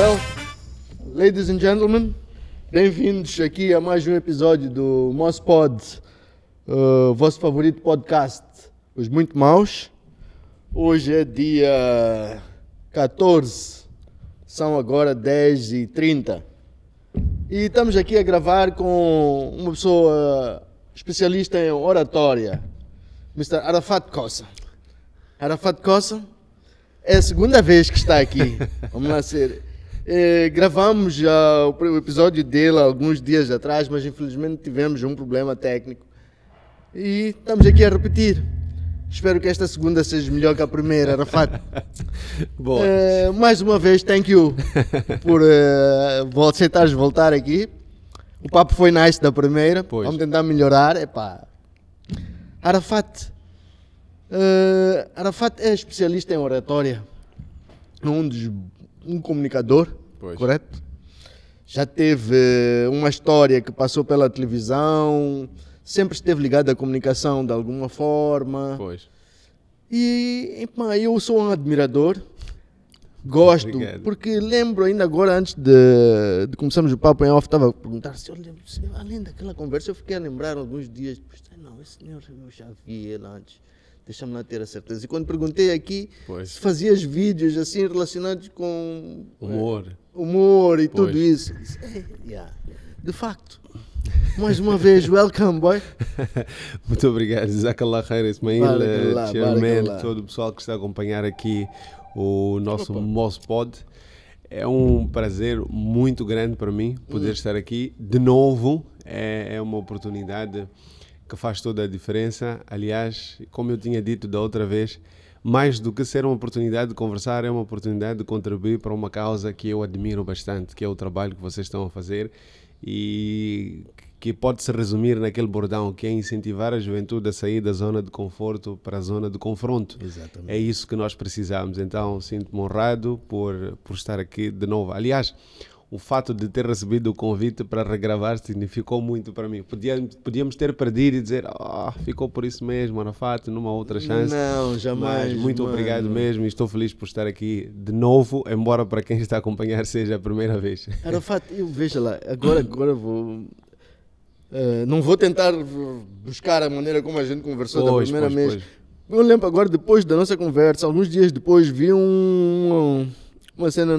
Well, ladies and gentlemen, bem-vindos aqui a mais um episódio do Mospod, vosso favorito podcast, Os Muito Maus. Hoje é dia 14, são agora 10h30 e estamos aqui a gravar com uma pessoa especialista em oratória, Mr. Arafat Kossa. Arafat Kossa é a segunda vez que está aqui. Vamos lá ser. Gravamos já o episódio dele alguns dias atrás, mas infelizmente tivemos um problema técnico e estamos aqui a repetir. Espero que esta segunda seja melhor que a primeira, Arafat. Boa. Mais uma vez, thank you por aceitares voltar aqui. O papo foi nice da primeira, Pois. Vamos tentar melhorar. Epá. Arafat é especialista em oratória, um comunicador, Pois. correto? Já teve uma história que passou pela televisão, sempre esteve ligado à comunicação de alguma forma. Pois. E epá, eu sou um admirador, gosto, Obrigado. porque lembro ainda agora, antes de começarmos o papo em off, estava a perguntar se eu lembro, além daquela conversa, eu fiquei a lembrar alguns dias depois, não, esse senhor eu já vi ele antes, deixa-me lá ter a certeza. E quando perguntei aqui Pois. se fazias vídeos assim relacionados com Humor. e tudo Pois. isso, disse, yeah. De facto, mais uma vez, welcome boy. Muito obrigado, Jazakallah Khair, Ismail, Barakallah, Chairman, barakallah. todo o pessoal que está a acompanhar aqui o nosso Mospod. É um prazer muito grande para mim poder estar aqui de novo. É uma oportunidade que faz toda a diferença. Aliás, como eu tinha dito da outra vez, mais do que ser uma oportunidade de conversar, é uma oportunidade de contribuir para uma causa que eu admiro bastante, que é o trabalho que vocês estão a fazer e que pode se resumir naquele bordão, que é incentivar a juventude a sair da zona de conforto para a zona de confronto. Exatamente. É isso que nós precisamos. Então, sinto-me honrado por estar aqui de novo. Aliás, o fato de ter recebido o convite para regravar significou muito para mim. Podíamos ter perdido e dizer, ficou por isso mesmo, Arafat, numa outra chance. Não, jamais. Mas muito mano. obrigado mesmo e estou feliz por estar aqui de novo, embora para quem está a acompanhar seja a primeira vez. Arafat, veja lá, agora vou. Não vou tentar buscar a maneira como a gente conversou da primeira vez. Eu lembro agora, depois da nossa conversa, alguns dias depois, vi uma cena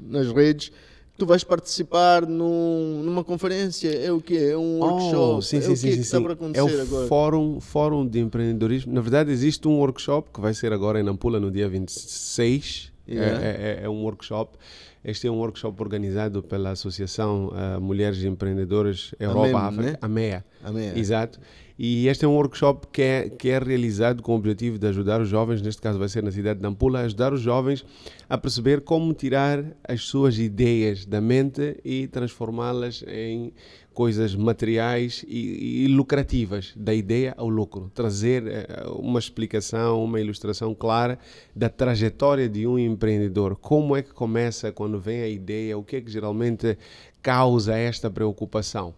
nas redes. Tu vais participar numa conferência. É o quê? É um workshop? Sim, é sim, o quê sim, que está para é acontecer o agora? fórum de empreendedorismo. Na verdade, existe um workshop que vai ser agora em Nampula no dia 26. Yeah. É um workshop. Este é um workshop organizado pela Associação Mulheres Empreendedoras Europa-África, né? AMEA. Amém. Exato. E este é um workshop que é realizado com o objetivo de ajudar os jovens, neste caso vai ser na cidade de Nampula, ajudar os jovens a perceber como tirar as suas ideias da mente e transformá-las em coisas materiais e lucrativas, da ideia ao lucro. Trazer uma explicação, uma ilustração clara da trajetória de um empreendedor. Como é que começa quando vem a ideia, o que é que geralmente causa esta preocupação.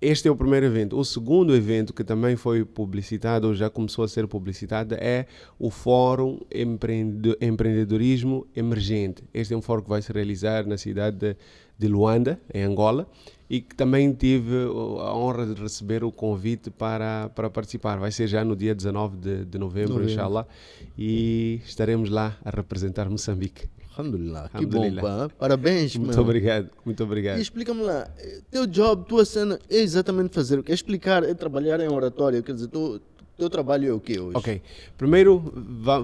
Este é o primeiro evento. O segundo evento, que também foi publicitado, ou já começou a ser publicitado, é o Fórum Empreendedorismo Emergente. Este é um fórum que vai se realizar na cidade de Luanda, em Angola, e que também tive a honra de receber o convite para participar. Vai ser já no dia 19 de novembro, inshallah, e estaremos lá a representar Moçambique. Alhamdulillah, que Alhamdulillah. bom, pá. Parabéns, Muito meu. obrigado, muito obrigado. E explica-me lá, teu job, tua cena, é exatamente fazer o quê? É explicar, é trabalhar em oratória, quer dizer, teu trabalho é o quê hoje? Ok, primeiro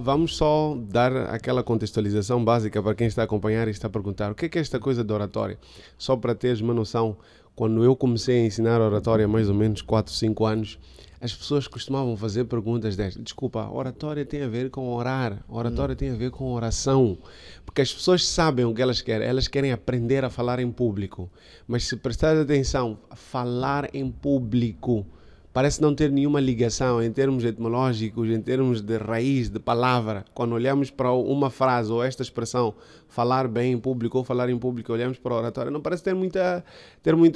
vamos só dar aquela contextualização básica para quem está a acompanhar e está a perguntar o que é esta coisa de oratória? Só para teres uma noção, quando eu comecei a ensinar oratória há mais ou menos 4, 5 anos, as pessoas costumavam fazer perguntas destas. Desculpa, a oratória tem a ver com orar, a oratória tem a ver com oração, porque as pessoas sabem o que elas querem aprender a falar em público, mas se prestar atenção, falar em público parece não ter nenhuma ligação em termos etimológicos, em termos de raiz, de palavra. Quando olhamos para uma frase ou esta expressão, falar bem em público ou falar em público, olhamos para a oratória, não parece ter muita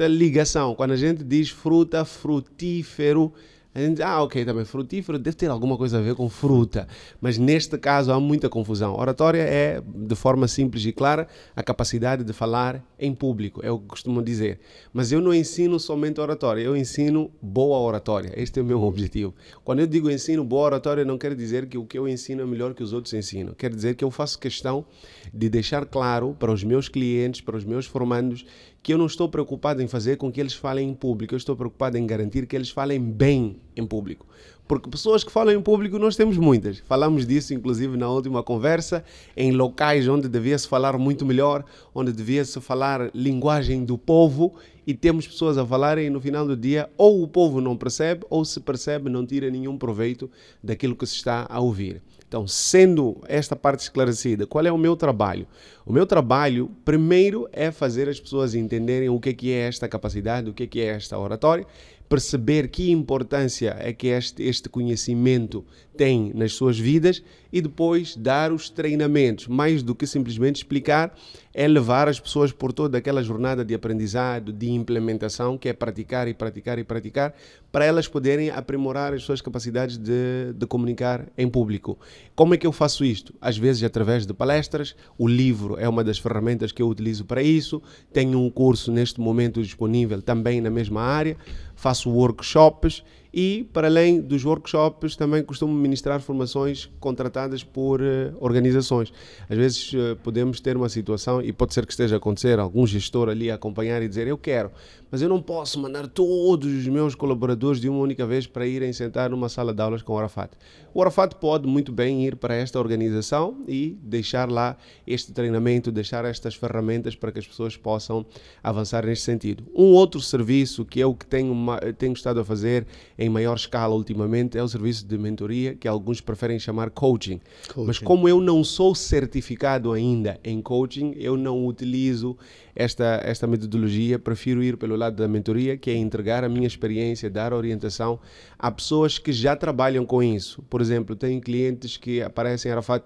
ligação. Quando a gente diz fruta, frutífero, A gente diz, ok, também frutífero deve ter alguma coisa a ver com fruta, mas neste caso há muita confusão. Oratória é, de forma simples e clara, a capacidade de falar em público, é o que costumo dizer. Mas eu não ensino somente oratória, eu ensino boa oratória, este é o meu objetivo. Quando eu digo ensino boa oratória, não quer dizer que o que eu ensino é melhor que os outros ensinam, quer dizer que eu faço questão de deixar claro para os meus clientes, para os meus formandos, que eu não estou preocupado em fazer com que eles falem em público, eu estou preocupado em garantir que eles falem bem em público. Porque pessoas que falam em público nós temos muitas. Falamos disso, inclusive, na última conversa, em locais onde devia-se falar muito melhor, onde devia-se falar linguagem do povo, e temos pessoas a falarem e no final do dia ou o povo não percebe, ou se percebe não tira nenhum proveito daquilo que se está a ouvir. Então, sendo esta parte esclarecida, qual é o meu trabalho? O meu trabalho, primeiro, é fazer as pessoas entenderem o que é esta capacidade, o que é esta oratória, perceber que importância é que este conhecimento tem nas suas vidas e depois dar os treinamentos. Mais do que simplesmente explicar, é levar as pessoas por toda aquela jornada de aprendizado, de implementação, que é praticar e praticar e praticar, para elas poderem aprimorar as suas capacidades de comunicar em público. Como é que eu faço isto? Às vezes através de palestras, o livro é uma das ferramentas que eu utilizo para isso, tenho um curso neste momento disponível também na mesma área, faço workshops e, para além dos workshops, também costumo ministrar formações contratadas por organizações. Às vezes podemos ter uma situação, e pode ser que esteja a acontecer, algum gestor ali a acompanhar e dizer, eu quero, mas eu não posso mandar todos os meus colaboradores de uma única vez para irem sentar numa sala de aulas com o Arafat. O Arafat pode muito bem ir para esta organização e deixar lá este treinamento, deixar estas ferramentas para que as pessoas possam avançar neste sentido. Um outro serviço que é o que tenho estado a fazer em maior escala ultimamente é o serviço de mentoria, que alguns preferem chamar coaching. Mas como eu não sou certificado ainda em coaching, eu não utilizo esta metodologia, prefiro ir pelo lado da mentoria, que é entregar a minha experiência, dar orientação a pessoas que já trabalham com isso. Por exemplo, tenho clientes que aparecem, Arafat,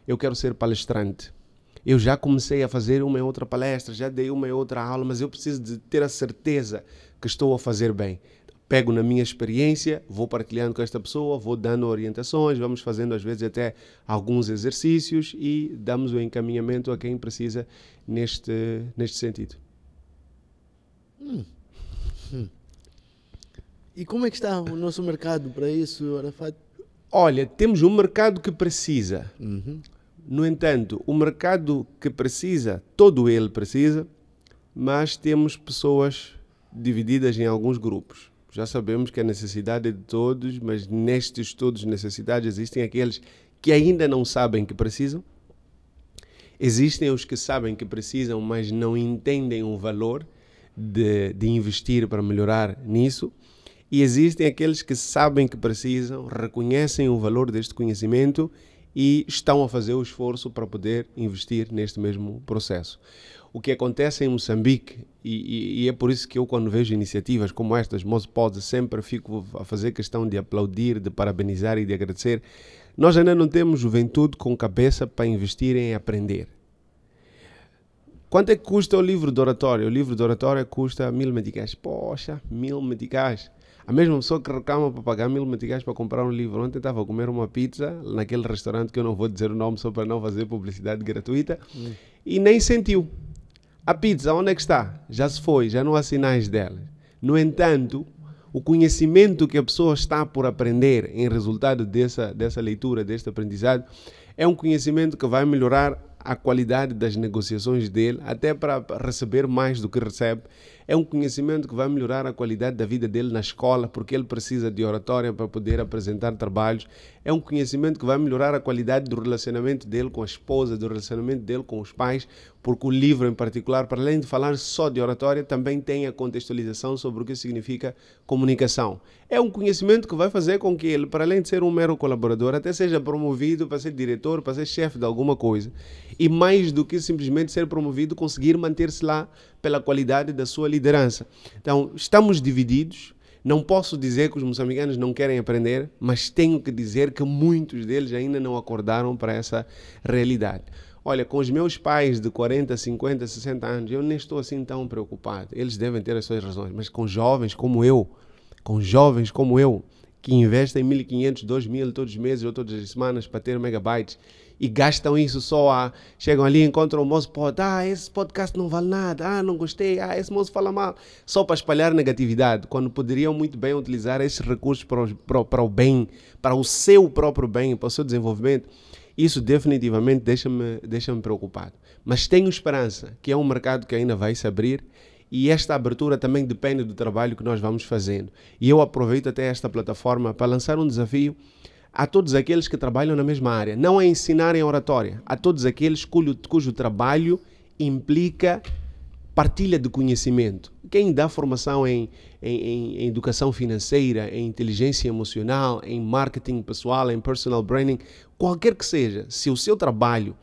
eu quero ser palestrante. Eu já comecei a fazer uma e outra palestra, já dei uma e outra aula, mas eu preciso de ter a certeza que estou a fazer bem. Pego na minha experiência, vou partilhando com esta pessoa, vou dando orientações, vamos fazendo às vezes até alguns exercícios e damos o encaminhamento a quem precisa neste sentido. E como é que está o nosso mercado para isso, Arafat? Olha, temos um mercado que precisa. No entanto, o mercado que precisa, todo ele precisa, mas temos pessoas divididas em alguns grupos. Já sabemos que a necessidade é de todos, mas nestes todos necessidades existem aqueles que ainda não sabem que precisam. Existem os que sabem que precisam, mas não entendem o valor de investir para melhorar nisso. E existem aqueles que sabem que precisam, reconhecem o valor deste conhecimento e estão a fazer o esforço para poder investir neste mesmo processo. O que acontece em Moçambique, e é por isso que eu, quando vejo iniciativas como estas, Mozpod, sempre fico a fazer questão de aplaudir, de parabenizar e de agradecer. Nós ainda não temos juventude com cabeça para investir em aprender. Quanto é que custa o livro de oratória? O livro de oratória custa 1000 meticais. Poxa, 1000 meticais. A mesma pessoa que reclama para pagar 1000 meticais para comprar um livro. Ontem estava a comer uma pizza naquele restaurante que eu não vou dizer o nome só para não fazer publicidade gratuita e nem sentiu. A pizza, onde é que está? Já se foi, já não há sinais dela. No entanto, o conhecimento que a pessoa está por aprender em resultado dessa leitura, deste aprendizado, é um conhecimento que vai melhorar a qualidade das negociações dele, até para receber mais do que recebe. É um conhecimento que vai melhorar a qualidade da vida dele na escola, porque ele precisa de oratória para poder apresentar trabalhos. É um conhecimento que vai melhorar a qualidade do relacionamento dele com a esposa, do relacionamento dele com os pais, porque o livro em particular, para além de falar só de oratória, também tem a contextualização sobre o que significa comunicação. É um conhecimento que vai fazer com que ele, para além de ser um mero colaborador, até seja promovido para ser diretor, para ser chefe de alguma coisa. E mais do que simplesmente ser promovido, conseguir manter-se lá pela qualidade da sua liderança. Então, estamos divididos. Não posso dizer que os moçambicanos não querem aprender, mas tenho que dizer que muitos deles ainda não acordaram para essa realidade. Olha, com os meus pais de 40, 50, 60 anos, eu nem estou assim tão preocupado. Eles devem ter as suas razões, mas com jovens como eu, que investem 1.500, 2.000 todos os meses ou todas as semanas para ter megabytes e gastam isso chegam ali, encontram o moço, esse podcast não vale nada, não gostei, esse moço fala mal, só para espalhar negatividade, quando poderiam muito bem utilizar esses recursos para o bem, para o seu próprio bem, para o seu desenvolvimento. Isso definitivamente deixa-me preocupado. Mas tenho esperança que é um mercado que ainda vai se abrir e esta abertura também depende do trabalho que nós vamos fazendo. E eu aproveito até esta plataforma para lançar um desafio a todos aqueles que trabalham na mesma área, não a ensinarem oratória, a todos aqueles cujo trabalho implica partilha de conhecimento. Quem dá formação em educação financeira, em inteligência emocional, em marketing pessoal, em personal branding, qualquer que seja, se o seu trabalho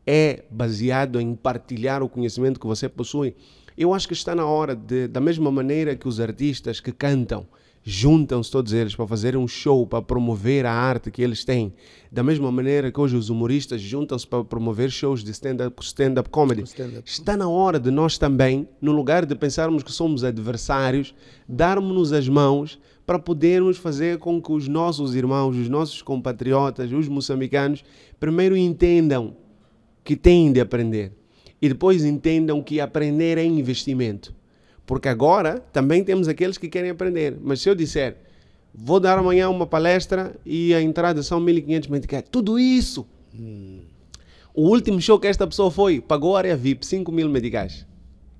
é baseado em partilhar o conhecimento que você possui, eu acho que está na hora da mesma maneira que os artistas que cantam, juntam-se todos eles para fazer um show, para promover a arte que eles têm. Da mesma maneira que hoje os humoristas juntam-se para promover shows de stand-up comedy. Está na hora de nós também, no lugar de pensarmos que somos adversários, darmos-nos as mãos para podermos fazer com que os nossos irmãos, os nossos compatriotas, os moçambicanos, primeiro entendam que têm de aprender e depois entendam que aprender é investimento. Porque agora também temos aqueles que querem aprender. Mas se eu disser, vou dar amanhã uma palestra e a entrada são 1.500 meticais, tudo isso. O último show que esta pessoa pagou a área VIP, 5.000 meticais.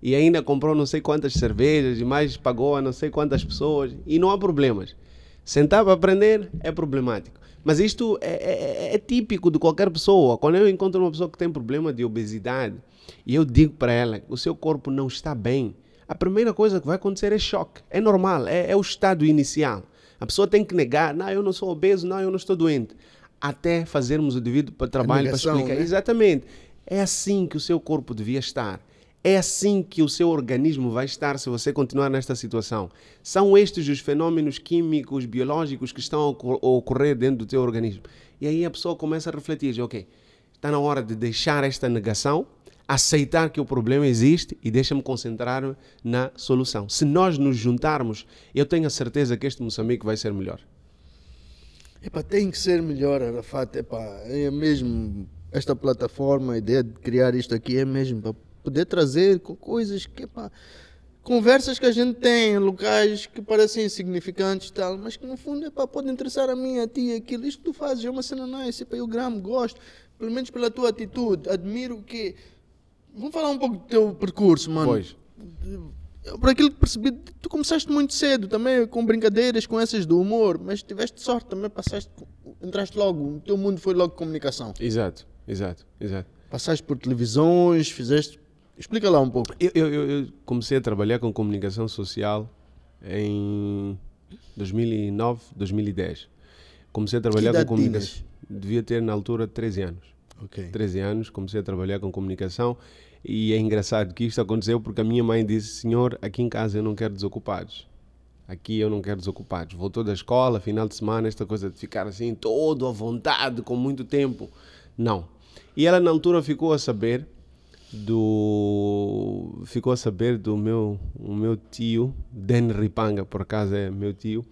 E ainda comprou não sei quantas cervejas e mais pagou a não sei quantas pessoas. E não há problemas. Sentar para aprender é problemático. Mas isto é típico de qualquer pessoa. Quando eu encontro uma pessoa que tem problema de obesidade e eu digo para ela que o seu corpo não está bem, a primeira coisa que vai acontecer é choque. É normal, é o estado inicial. A pessoa tem que negar, não, eu não sou obeso, não, eu não estou doente. Até fazermos o devido trabalho negação, para explicar. Né? Exatamente. É assim que o seu corpo devia estar. É assim que o seu organismo vai estar se você continuar nesta situação. São estes os fenômenos químicos, biológicos que estão a ocorrer dentro do teu organismo. E aí a pessoa começa a refletir, diz, ok, está na hora de deixar esta negação, aceitar que o problema existe e deixa-me concentrar na solução. Se nós nos juntarmos, eu tenho a certeza que este Moçambique vai ser melhor. Tem que ser melhor, Arafat. É mesmo esta plataforma, a ideia de criar isto aqui é mesmo para poder trazer coisas que, conversas que a gente tem em locais que parecem insignificantes e tal, mas que no fundo pode interessar a mim, a ti, aquilo. Isto que tu fazes é uma cena nice, eu gramo, gosto, pelo menos pela tua atitude, admiro que... Vamos falar um pouco do teu percurso, mano. Pois. Por aquilo que percebi, tu começaste muito cedo também, com brincadeiras, com essas do humor, mas tiveste sorte também, entraste logo, o teu mundo foi logo comunicação. Exato. Passaste por televisões, fizeste... Explica lá um pouco. Eu comecei a trabalhar com comunicação social em 2009, 2010. Comecei a trabalhar com comunicação. Devia ter na altura 13 anos. Okay. 13 anos, comecei a trabalhar com comunicação e é engraçado que isto aconteceu porque a minha mãe disse, senhor, aqui em casa eu não quero desocupados. Aqui eu não quero desocupados. Voltou da escola, final de semana, esta coisa de ficar assim, todo à vontade, com muito tempo. Não. E ela na altura ficou a saber do meu tio, Den Ripanga, por acaso é meu tio,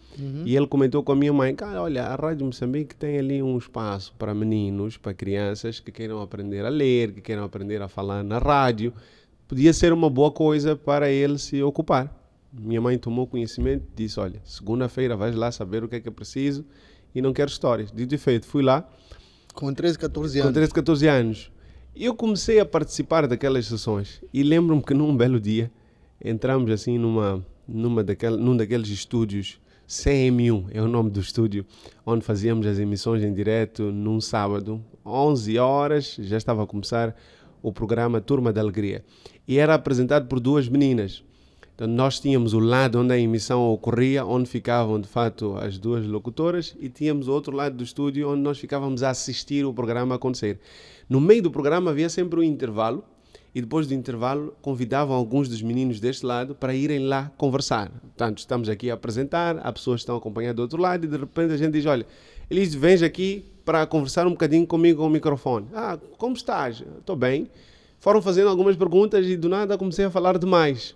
e ele comentou com a minha mãe, cara, olha, a Rádio Moçambique tem ali um espaço para meninos, para crianças que queiram aprender a ler, que queiram aprender a falar na rádio, podia ser uma boa coisa para ele se ocupar. Minha mãe tomou conhecimento e disse, olha, segunda-feira vais lá saber o que é preciso e não quero histórias. Dito e feito, fui lá. Com 13, 14 anos. Com 13, 14 anos. Eu comecei a participar daquelas sessões e lembro-me que num belo dia entramos assim num daqueles estúdios, CM1 é o nome do estúdio, onde fazíamos as emissões em direto num sábado, 11 horas, já estava a começar o programa Turma da Alegria. E era apresentado por duas meninas. Então nós tínhamos o lado onde a emissão ocorria, onde ficavam de fato as duas locutoras, e tínhamos o outro lado do estúdio onde nós ficávamos a assistir o programa acontecer. No meio do programa havia sempre um intervalo, e depois do intervalo convidavam alguns dos meninos deste lado para irem lá conversar. Portanto, estamos aqui a apresentar, as pessoas estão acompanhando do outro lado, e de repente a gente diz, olha, Elis, vens aqui para conversar um bocadinho comigo com o microfone. Ah, como estás? Estou bem. Foram fazendo algumas perguntas e do nada comecei a falar demais.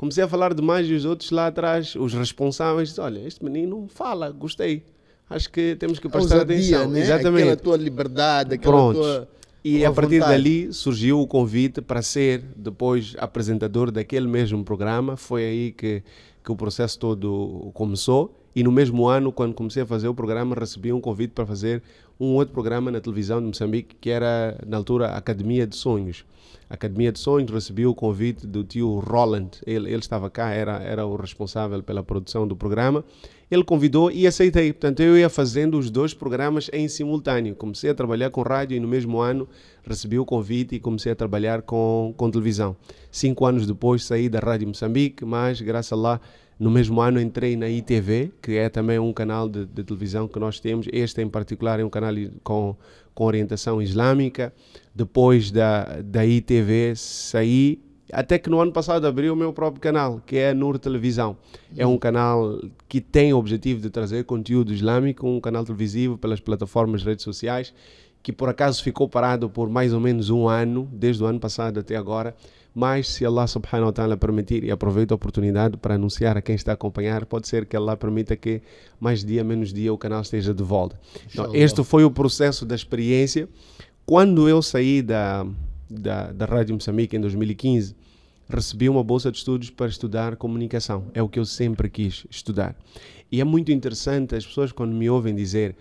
Comecei a falar demais e os outros lá atrás, os responsáveis, dizem, olha, este menino fala, gostei. Acho que temos que prestar atenção. Né? Exatamente. Aquela tua liberdade, aquela tua... E a partir vontade. dali surgiu o convite para ser depois apresentador daquele mesmo programa. Foi aí que o processo todo começou. E no mesmo ano, quando comecei a fazer o programa, recebi um convite para fazer um outro programa na televisão de Moçambique, que era, na altura, a Academia de Sonhos. A Academia de Sonhos recebi o convite do tio Roland. Ele estava cá, era o responsável pela produção do programa. Ele convidou e aceitei. Portanto, eu ia fazendo os dois programas em simultâneo. Comecei a trabalhar com rádio e no mesmo ano recebi o convite e comecei a trabalhar com televisão. 5 anos depois saí da Rádio Moçambique, mas graças a Allah, no mesmo ano entrei na ITV, que é também um canal de televisão que nós temos. Este em particular é um canal com orientação islâmica. Depois da ITV saí, até que no ano passado abri o meu próprio canal, que é a Nur Televisão. É um canal que tem o objetivo de trazer conteúdo islâmico, um canal televisivo pelas plataformas de redes sociais, que por acaso ficou parado por mais ou menos um ano, desde o ano passado até agora. Mas se Allah subhanahu wa ta'ala permitir, e aproveito a oportunidade para anunciar a quem está a acompanhar, pode ser que Allah permita que mais dia, menos dia, o canal esteja de volta. Então, este foi o processo da experiência. Quando eu saí da Rádio Moçambique em 2015, recebi uma bolsa de estudos para estudar comunicação. É o que eu sempre quis estudar. E é muito interessante as pessoas quando me ouvem dizer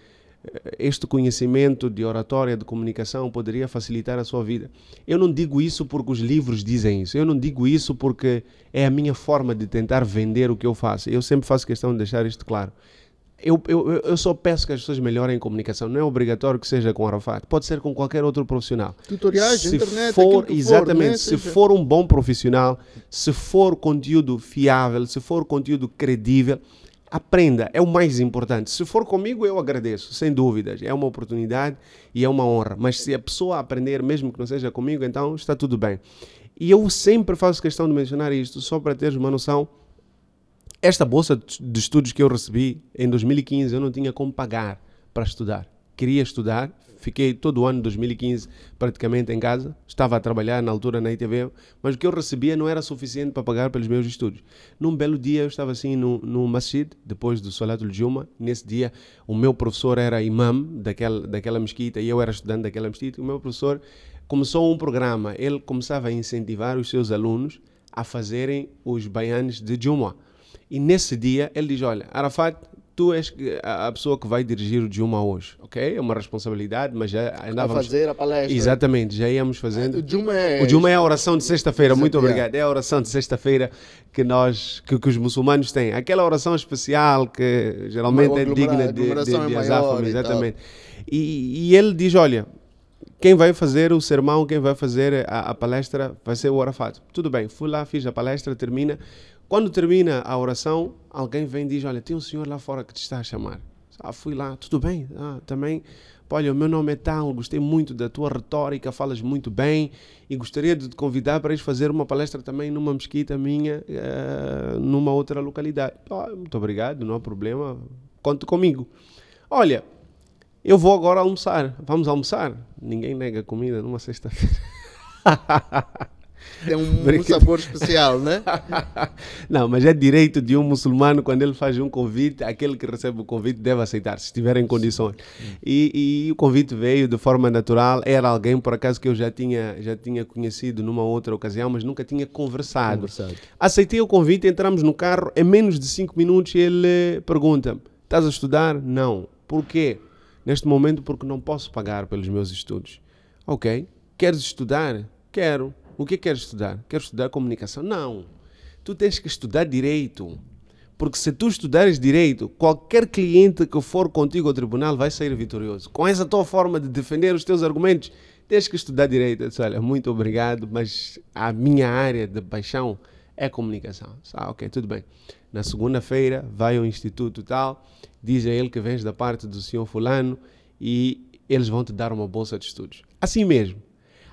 este conhecimento de oratória, de comunicação poderia facilitar a sua vida. Eu não digo isso porque os livros dizem isso. Eu não digo isso porque é a minha forma de tentar vender o que eu faço. Eu sempre faço questão de deixar isto claro. Eu só peço que as pessoas melhorem em comunicação. Não é obrigatório que seja com Arafat. Pode ser com qualquer outro profissional. Tutoriais, internet, exatamente. Se for um bom profissional, se for conteúdo fiável, se for conteúdo credível, aprenda, é o mais importante. Se for comigo, eu agradeço, sem dúvidas. É uma oportunidade e é uma honra. Mas se a pessoa aprender, mesmo que não seja comigo, então está tudo bem. E eu sempre faço questão de mencionar isto, só para teres uma noção. Esta bolsa de estudos que eu recebi em 2015, eu não tinha como pagar para estudar. Queria estudar, fiquei todo o ano de 2015 praticamente em casa, estava a trabalhar na altura na ITV, mas o que eu recebia não era suficiente para pagar pelos meus estudos. Num belo dia eu estava assim no masjid, depois do Salatul Juma. Nesse dia o meu professor era imam daquela mesquita e eu era estudante daquela mesquita. O meu professor começou um programa, ele começava a incentivar os seus alunos a fazerem os bayanes de Juma. E nesse dia ele diz, olha, Arafat, tu és a pessoa que vai dirigir o Juma hoje, ok? É uma responsabilidade, mas já andávamos... A fazer a palestra. Exatamente, já íamos fazendo... O Juma é a oração de sexta-feira, muito obrigado. É a oração de sexta-feira que os muçulmanos têm. Aquela oração especial que geralmente é digna de azáfame, exatamente. E ele diz, olha, quem vai fazer o sermão, quem vai fazer a palestra vai ser o Arafat. Tudo bem, fui lá, fiz a palestra, termina... Quando termina a oração, alguém vem e diz, olha, tem um senhor lá fora que te está a chamar. Fui lá, tudo bem, também. Olha, o meu nome é tal, gostei muito da tua retórica, falas muito bem e gostaria de te convidar para ir fazer uma palestra também numa mesquita minha, numa outra localidade. Muito obrigado, não há problema, conte comigo. Olha, eu vou agora almoçar, vamos almoçar? Ninguém nega comida numa sexta-feira. Tem um sabor especial, né? Não, mas é direito de um muçulmano, quando ele faz um convite, aquele que recebe o convite deve aceitar, se estiver em condições. E o convite veio de forma natural, era alguém, por acaso, que eu já tinha conhecido numa outra ocasião, mas nunca tinha conversado. Aceitei o convite, entramos no carro, em menos de 5 minutos ele pergunta-me, estás a estudar? Não. Por quê? Neste momento, porque não posso pagar pelos meus estudos. Ok. Queres estudar? Quero. O que queres estudar? Quero estudar comunicação? Não. Tu tens que estudar direito. Porque se tu estudares direito, qualquer cliente que for contigo ao tribunal vai sair vitorioso. Com essa tua forma de defender os teus argumentos, tens que estudar direito. Eu disse, olha, muito obrigado, mas a minha área de paixão é comunicação. Ok, tudo bem. Na segunda-feira, vai ao instituto tal, diz a ele que vens da parte do senhor fulano e eles vão te dar uma bolsa de estudos. Assim mesmo.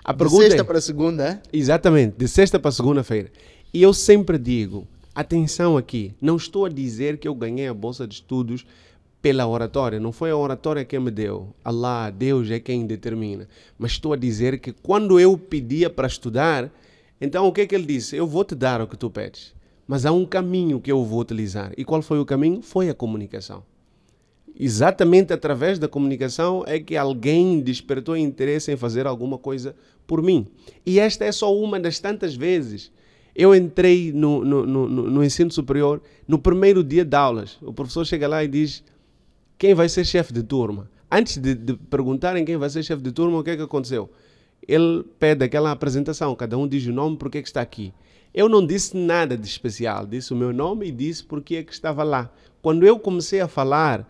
A pergunta de sexta para segunda, é? Exatamente, de sexta para segunda-feira. E eu sempre digo, atenção aqui, não estou a dizer que eu ganhei a bolsa de estudos pela oratória, não foi a oratória que me deu. Allah, Deus é quem determina. Mas estou a dizer que quando eu pedia para estudar, então o que é que ele disse? Eu vou te dar o que tu pedes. mas há um caminho que eu vou utilizar. E qual foi o caminho? Foi a comunicação. Exatamente através da comunicação é que alguém despertou interesse em fazer alguma coisa por mim. E esta é só uma das tantas vezes. Eu entrei no ensino superior no primeiro dia de aulas. O professor chega lá e diz: quem vai ser chefe de turma? Antes de perguntarem quem vai ser chefe de turma, o que é que aconteceu? Ele pede aquela apresentação, cada um diz o nome, por que é que está aqui. Eu não disse nada de especial, disse o meu nome e disse por que é que estava lá. Quando eu comecei a falar,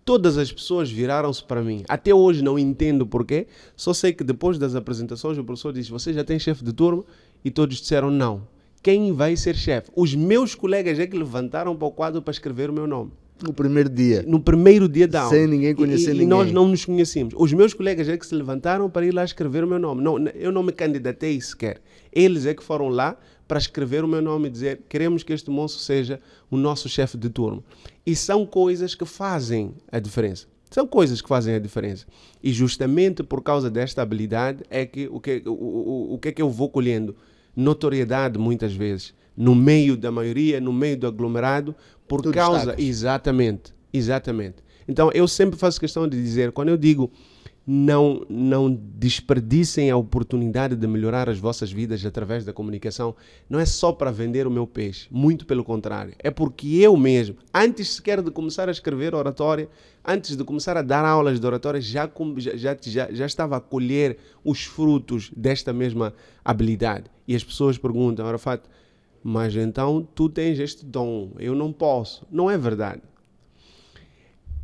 todas as pessoas viraram-se para mim. Até hoje não entendo porquê, só sei que depois das apresentações o professor disse: você já tem chefe de turma? E todos disseram não. Quem vai ser chefe? Os meus colegas é que levantaram para o quadro para escrever o meu nome. No primeiro dia. No primeiro dia da aula. Sem ninguém conhecer ninguém. E nós não nos conhecíamos. Os meus colegas é que se levantaram para ir lá escrever o meu nome. Não, eu não me candidatei sequer. Eles é que foram lá para escrever o meu nome e dizer: queremos que este moço seja o nosso chefe de turma. E são coisas que fazem a diferença. São coisas que fazem a diferença. E justamente por causa desta habilidade é que o que é que eu vou colhendo? Notoriedade muitas vezes. No meio da maioria, no meio do aglomerado, por tu causa... destacas. Exatamente. Então eu sempre faço questão de dizer, quando eu digo não desperdicem a oportunidade de melhorar as vossas vidas através da comunicação, não é só para vender o meu peixe, muito pelo contrário. É porque eu mesmo, antes sequer de começar a escrever oratória, antes de começar a dar aulas de oratória, já estava a colher os frutos desta mesma habilidade. E as pessoas perguntam: Arafat, mas então tu tens este dom, eu não posso. Não é verdade.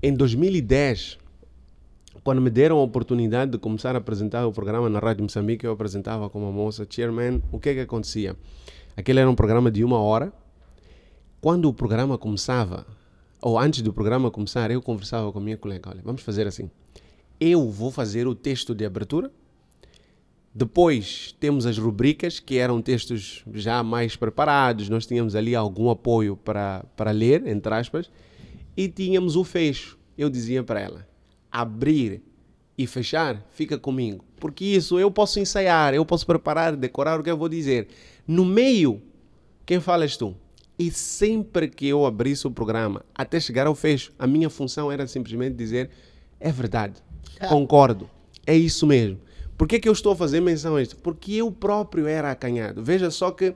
Em 2010... quando me deram a oportunidade de começar a apresentar o programa na Rádio Moçambique, eu apresentava como moça, chairman, o que é que acontecia? Aquele era um programa de 1 hora. Quando o programa começava, ou antes do programa começar, eu conversava com a minha colega: olha, vamos fazer assim, eu vou fazer o texto de abertura, depois temos as rubricas, que eram textos já mais preparados, nós tínhamos ali algum apoio para ler, entre aspas, e tínhamos o fecho. Eu dizia para ela: abrir e fechar, fica comigo. Porque isso eu posso ensaiar, eu posso preparar, decorar o que eu vou dizer. No meio, quem fala és tu. E sempre que eu abrisse o programa, até chegar ao fecho, a minha função era simplesmente dizer: é verdade, concordo, é isso mesmo. Por que eu estou a fazer menção a isto? Porque eu próprio era acanhado. Veja só que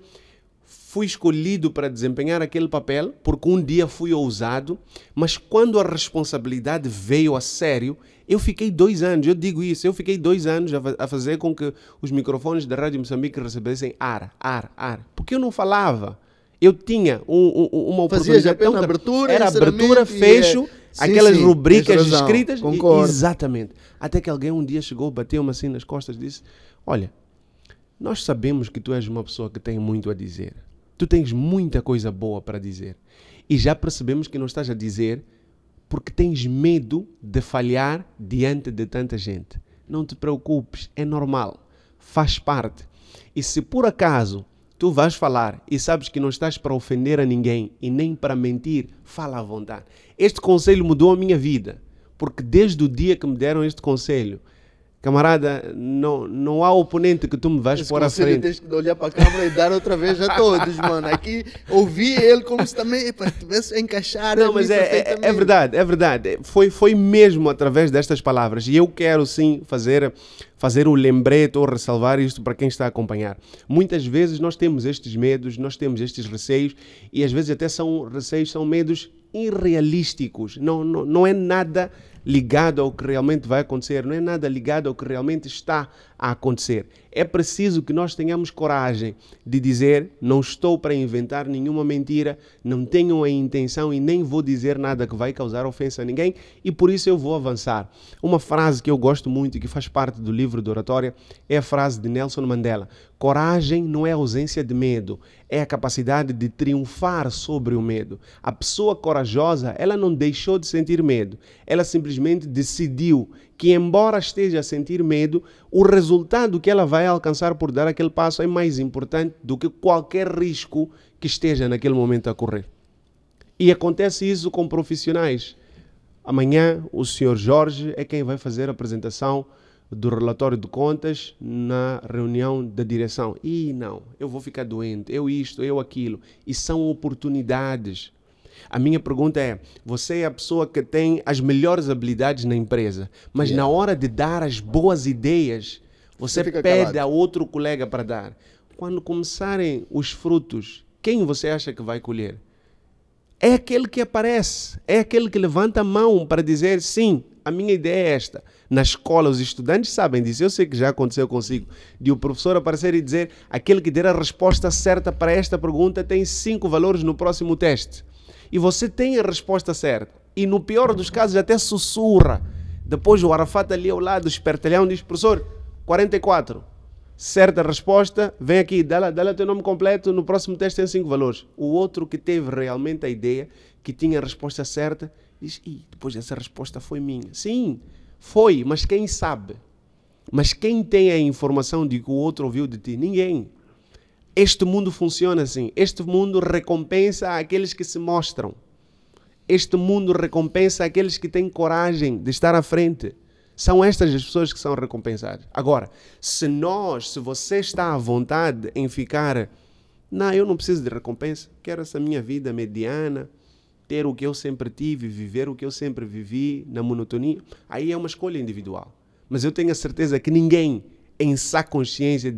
fui escolhido para desempenhar aquele papel porque um dia fui ousado, mas quando a responsabilidade veio a sério, eu fiquei 2 anos, eu digo isso, eu fiquei 2 anos a fazer com que os microfones da Rádio Moçambique recebessem ar, porque eu não falava. Eu tinha uma oportunidade. Fazias apenas abertura, era abertura, fecho, aquelas rubricas escritas. Concordo. Exatamente. Até que alguém um dia chegou, bateu-me assim nas costas e disse: olha, nós sabemos que tu és uma pessoa que tem muito a dizer. Tu tens muita coisa boa para dizer. E já percebemos que não estás a dizer porque tens medo de falhar diante de tanta gente. Não te preocupes, é normal. Faz parte. E se por acaso tu vais falar e sabes que não estás para ofender a ninguém e nem para mentir, fala à vontade. Este conselho mudou a minha vida. Porque desde o dia que me deram este conselho, camarada, não há oponente que tu me vais pôr à frente. Tens que olhar para a câmera e dar outra vez a todos, mano. Aqui ouvi ele como se também tivesse a encaixar. Não, mas é verdade, é verdade. Foi mesmo através destas palavras. E eu quero sim fazer o lembrete ou ressalvar isto para quem está a acompanhar. Muitas vezes nós temos estes medos, nós temos estes receios, e às vezes até são receios, são medos irrealísticos. Não é nada ligado ao que realmente vai acontecer, não é nada ligado ao que realmente está a acontecer. É preciso que nós tenhamos coragem de dizer: não estou para inventar nenhuma mentira, não tenho a intenção e nem vou dizer nada que vai causar ofensa a ninguém, e por isso eu vou avançar. Uma frase que eu gosto muito e que faz parte do livro de oratória é a frase de Nelson Mandela: coragem não é ausência de medo, é a capacidade de triunfar sobre o medo. A pessoa corajosa, ela não deixou de sentir medo, ela simplesmente decidiu que, embora esteja a sentir medo, o resultado que ela vai alcançar por dar aquele passo é mais importante do que qualquer risco que esteja naquele momento a correr. E acontece isso com profissionais. Amanhã o Sr. Jorge é quem vai fazer a apresentação do relatório de contas na reunião da direção. E não, eu vou ficar doente, eu isto, eu aquilo. E são oportunidades. A minha pergunta é, você é a pessoa que tem as melhores habilidades na empresa, mas na hora de dar as boas ideias, você pede a outro colega para dar. Quando começarem os frutos, quem você acha que vai colher? É aquele que aparece, é aquele que levanta a mão para dizer, sim, a minha ideia é esta. Na escola, os estudantes sabem disso, eu sei que já aconteceu consigo, de o professor aparecer e dizer, aquele que der a resposta certa para esta pergunta tem 5 valores no próximo teste. E você tem a resposta certa. E no pior dos casos até sussurra. Depois o Arafat ali ao lado, espertalhão, diz, professor, 44. Certa resposta, vem aqui, dá lá teu nome completo, no próximo teste tem 5 valores. O outro que teve realmente a ideia, que tinha a resposta certa, diz, depois essa resposta foi minha. Sim, foi, mas quem sabe? Mas quem tem a informação de que o outro ouviu de ti? Ninguém. Este mundo funciona assim. Este mundo recompensa aqueles que se mostram. Este mundo recompensa aqueles que têm coragem de estar à frente. São estas as pessoas que são recompensadas. Agora, se você está à vontade em ficar, não, eu não preciso de recompensa, quero essa minha vida mediana, ter o que eu sempre tive, viver o que eu sempre vivi, na monotonia, aí é uma escolha individual. Mas eu tenho a certeza que ninguém em sã consciência,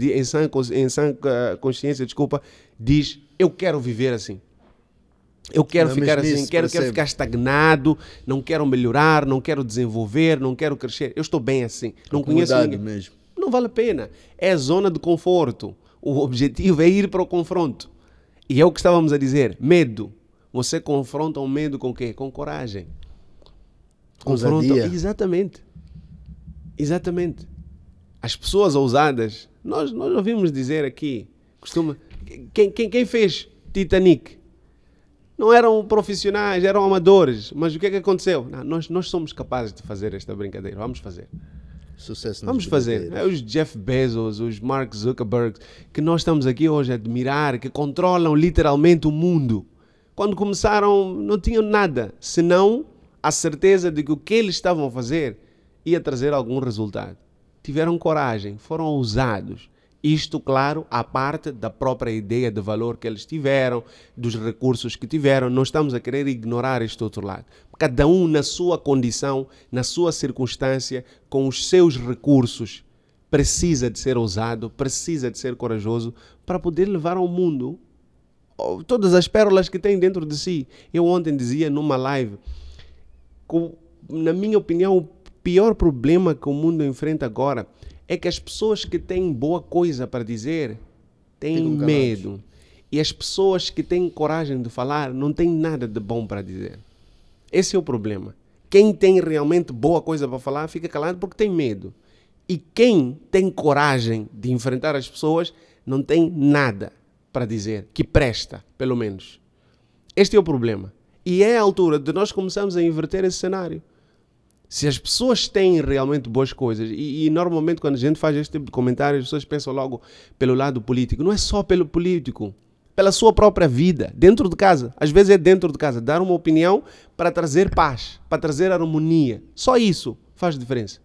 diz, eu quero viver assim. Eu quero ficar assim, quero ficar estagnado, não quero melhorar, não quero desenvolver, não quero crescer. Eu estou bem assim, não conheço ninguém. Mesmo. Não vale a pena. É a zona de conforto. O objetivo é ir para o confronto. E é o que estávamos a dizer, medo. Você confronta o medo com o quê? Com coragem. Confronta. Exatamente. Exatamente. As pessoas ousadas, nós ouvimos dizer aqui, quem fez Titanic? Não eram profissionais, eram amadores. Mas o que é que aconteceu? Não, nós somos capazes de fazer esta brincadeira. Vamos fazer. Sucesso. Vamos fazer. Os Jeff Bezos, os Mark Zuckerberg, que nós estamos aqui hoje a admirar, que controlam literalmente o mundo. Quando começaram, não tinham nada, senão a certeza de que o que eles estavam a fazer ia trazer algum resultado. Tiveram coragem, foram ousados. Isto, claro, à parte da própria ideia de valor que eles tiveram, dos recursos que tiveram. Não estamos a querer ignorar este outro lado. Cada um na sua condição, na sua circunstância, com os seus recursos, precisa de ser ousado, precisa de ser corajoso para poder levar ao mundo todas as pérolas que tem dentro de si. Eu ontem dizia numa live, na minha opinião, o pior problema que o mundo enfrenta agora é que as pessoas que têm boa coisa para dizer têm medo. E as pessoas que têm coragem de falar não têm nada de bom para dizer. Esse é o problema. Quem tem realmente boa coisa para falar fica calado porque tem medo. E quem tem coragem de enfrentar as pessoas não tem nada para dizer, que presta, pelo menos. Este é o problema. E é a altura de nós começarmos a inverter esse cenário. Se as pessoas têm realmente boas coisas, e normalmente quando a gente faz este tipo de comentário, as pessoas pensam logo pelo lado político. Não é só pelo político, pela sua própria vida, dentro de casa. Às vezes é dentro de casa, dar uma opinião para trazer paz, para trazer harmonia. Só isso faz diferença.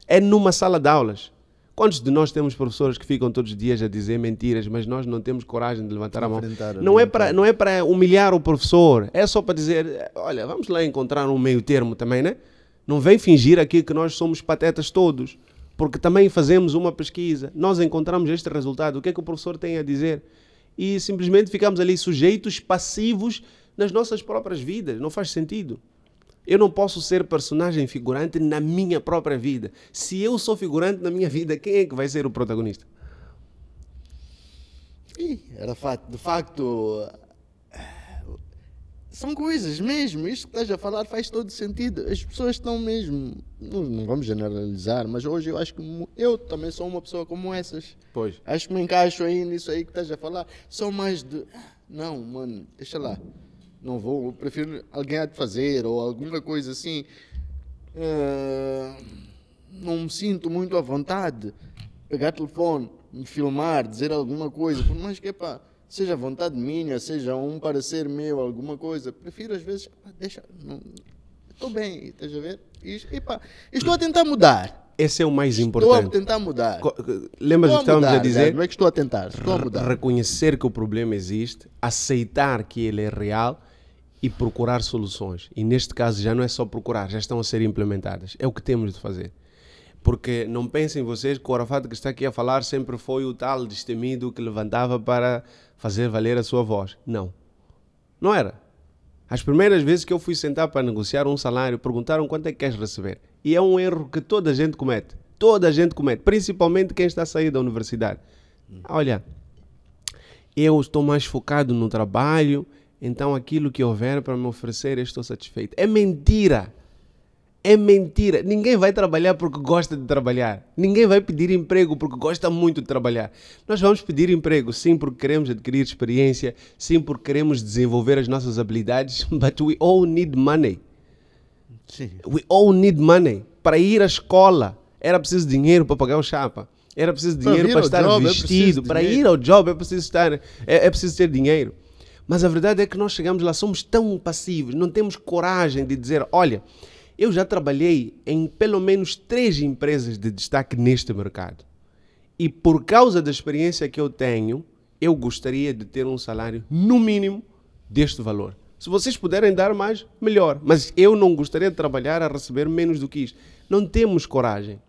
É numa sala de aulas. Quantos de nós temos professores que ficam todos os dias a dizer mentiras, mas nós não temos coragem de levantar a mão? Não é para humilhar o professor, é só para dizer, olha, vamos lá encontrar um meio termo também, né? Não vem fingir aqui que nós somos patetas todos, porque também fazemos uma pesquisa, nós encontramos este resultado, o que é que o professor tem a dizer? E simplesmente ficamos ali sujeitos, passivos nas nossas próprias vidas, não faz sentido. Eu não posso ser personagem figurante na minha própria vida. Se eu sou figurante na minha vida, quem é que vai ser o protagonista? De facto, são coisas mesmo. Isto que estás a falar faz todo sentido. As pessoas estão mesmo, não vamos generalizar, mas hoje eu acho que eu também sou uma pessoa como essas. Pois. Acho que me encaixo aí nisso aí que estás a falar. São mais de, não, mano, deixa lá. Não vou, eu prefiro alguém a de fazer ou alguma coisa assim. Não me sinto muito à vontade. Pegar telefone, me filmar, dizer alguma coisa, por mais que seja vontade minha, seja um parecer meu, alguma coisa. Prefiro às vezes, deixa, estou bem, estás a ver? Estou a tentar mudar. esse é o mais Estou importante. a tentar mudar. Lembras o que estávamos a dizer? Não é que estou a tentar, estou a mudar. Reconhecer que o problema existe, aceitar que ele é real e procurar soluções. E neste caso já não é só procurar, já estão a ser implementadas. É o que temos de fazer. Porque não pensem vocês que o Arafat que está aqui a falar sempre foi o tal destemido que levantava para fazer valer a sua voz. Não. Não era. As primeiras vezes que eu fui sentar para negociar um salário, perguntaram quanto é que queres receber. E é um erro que toda a gente comete. Toda a gente comete. Principalmente quem está a sair da universidade. Olha, eu estou mais focado no trabalho, então aquilo que houver para me oferecer eu estou satisfeito. É mentira. É mentira. Ninguém vai trabalhar porque gosta de trabalhar. Ninguém vai pedir emprego porque gosta muito de trabalhar. Nós vamos pedir emprego, sim, porque queremos adquirir experiência, sim, porque queremos desenvolver as nossas habilidades, but we all need money. Sim. We all need money. Para ir à escola, era preciso dinheiro para pagar o chapa. Era preciso dinheiro para estar vestido. Para ir ao job, é preciso ter dinheiro. Mas a verdade é que nós chegamos lá, somos tão passivos, não temos coragem de dizer, olha, eu já trabalhei em pelo menos 3 empresas de destaque neste mercado. E por causa da experiência que eu tenho, eu gostaria de ter um salário, no mínimo, deste valor. Se vocês puderem dar mais, melhor. Mas eu não gostaria de trabalhar a receber menos do que isto. Não temos coragem.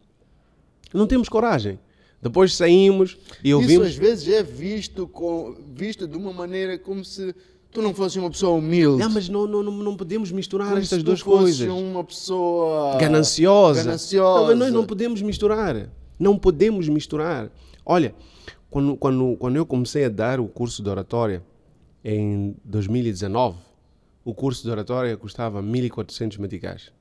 Não temos coragem. Depois saímos e ouvimos... Isso às vezes é visto de uma maneira como se tu não fosse uma pessoa humilde. Não, mas não podemos misturar como estas se duas tu fosses coisas. Uma pessoa gananciosa. Gananciosa. Não, mas nós não podemos misturar. Não podemos misturar. Olha, quando eu comecei a dar o curso de oratória em 2019, o curso de oratória custava 1.400 meticais.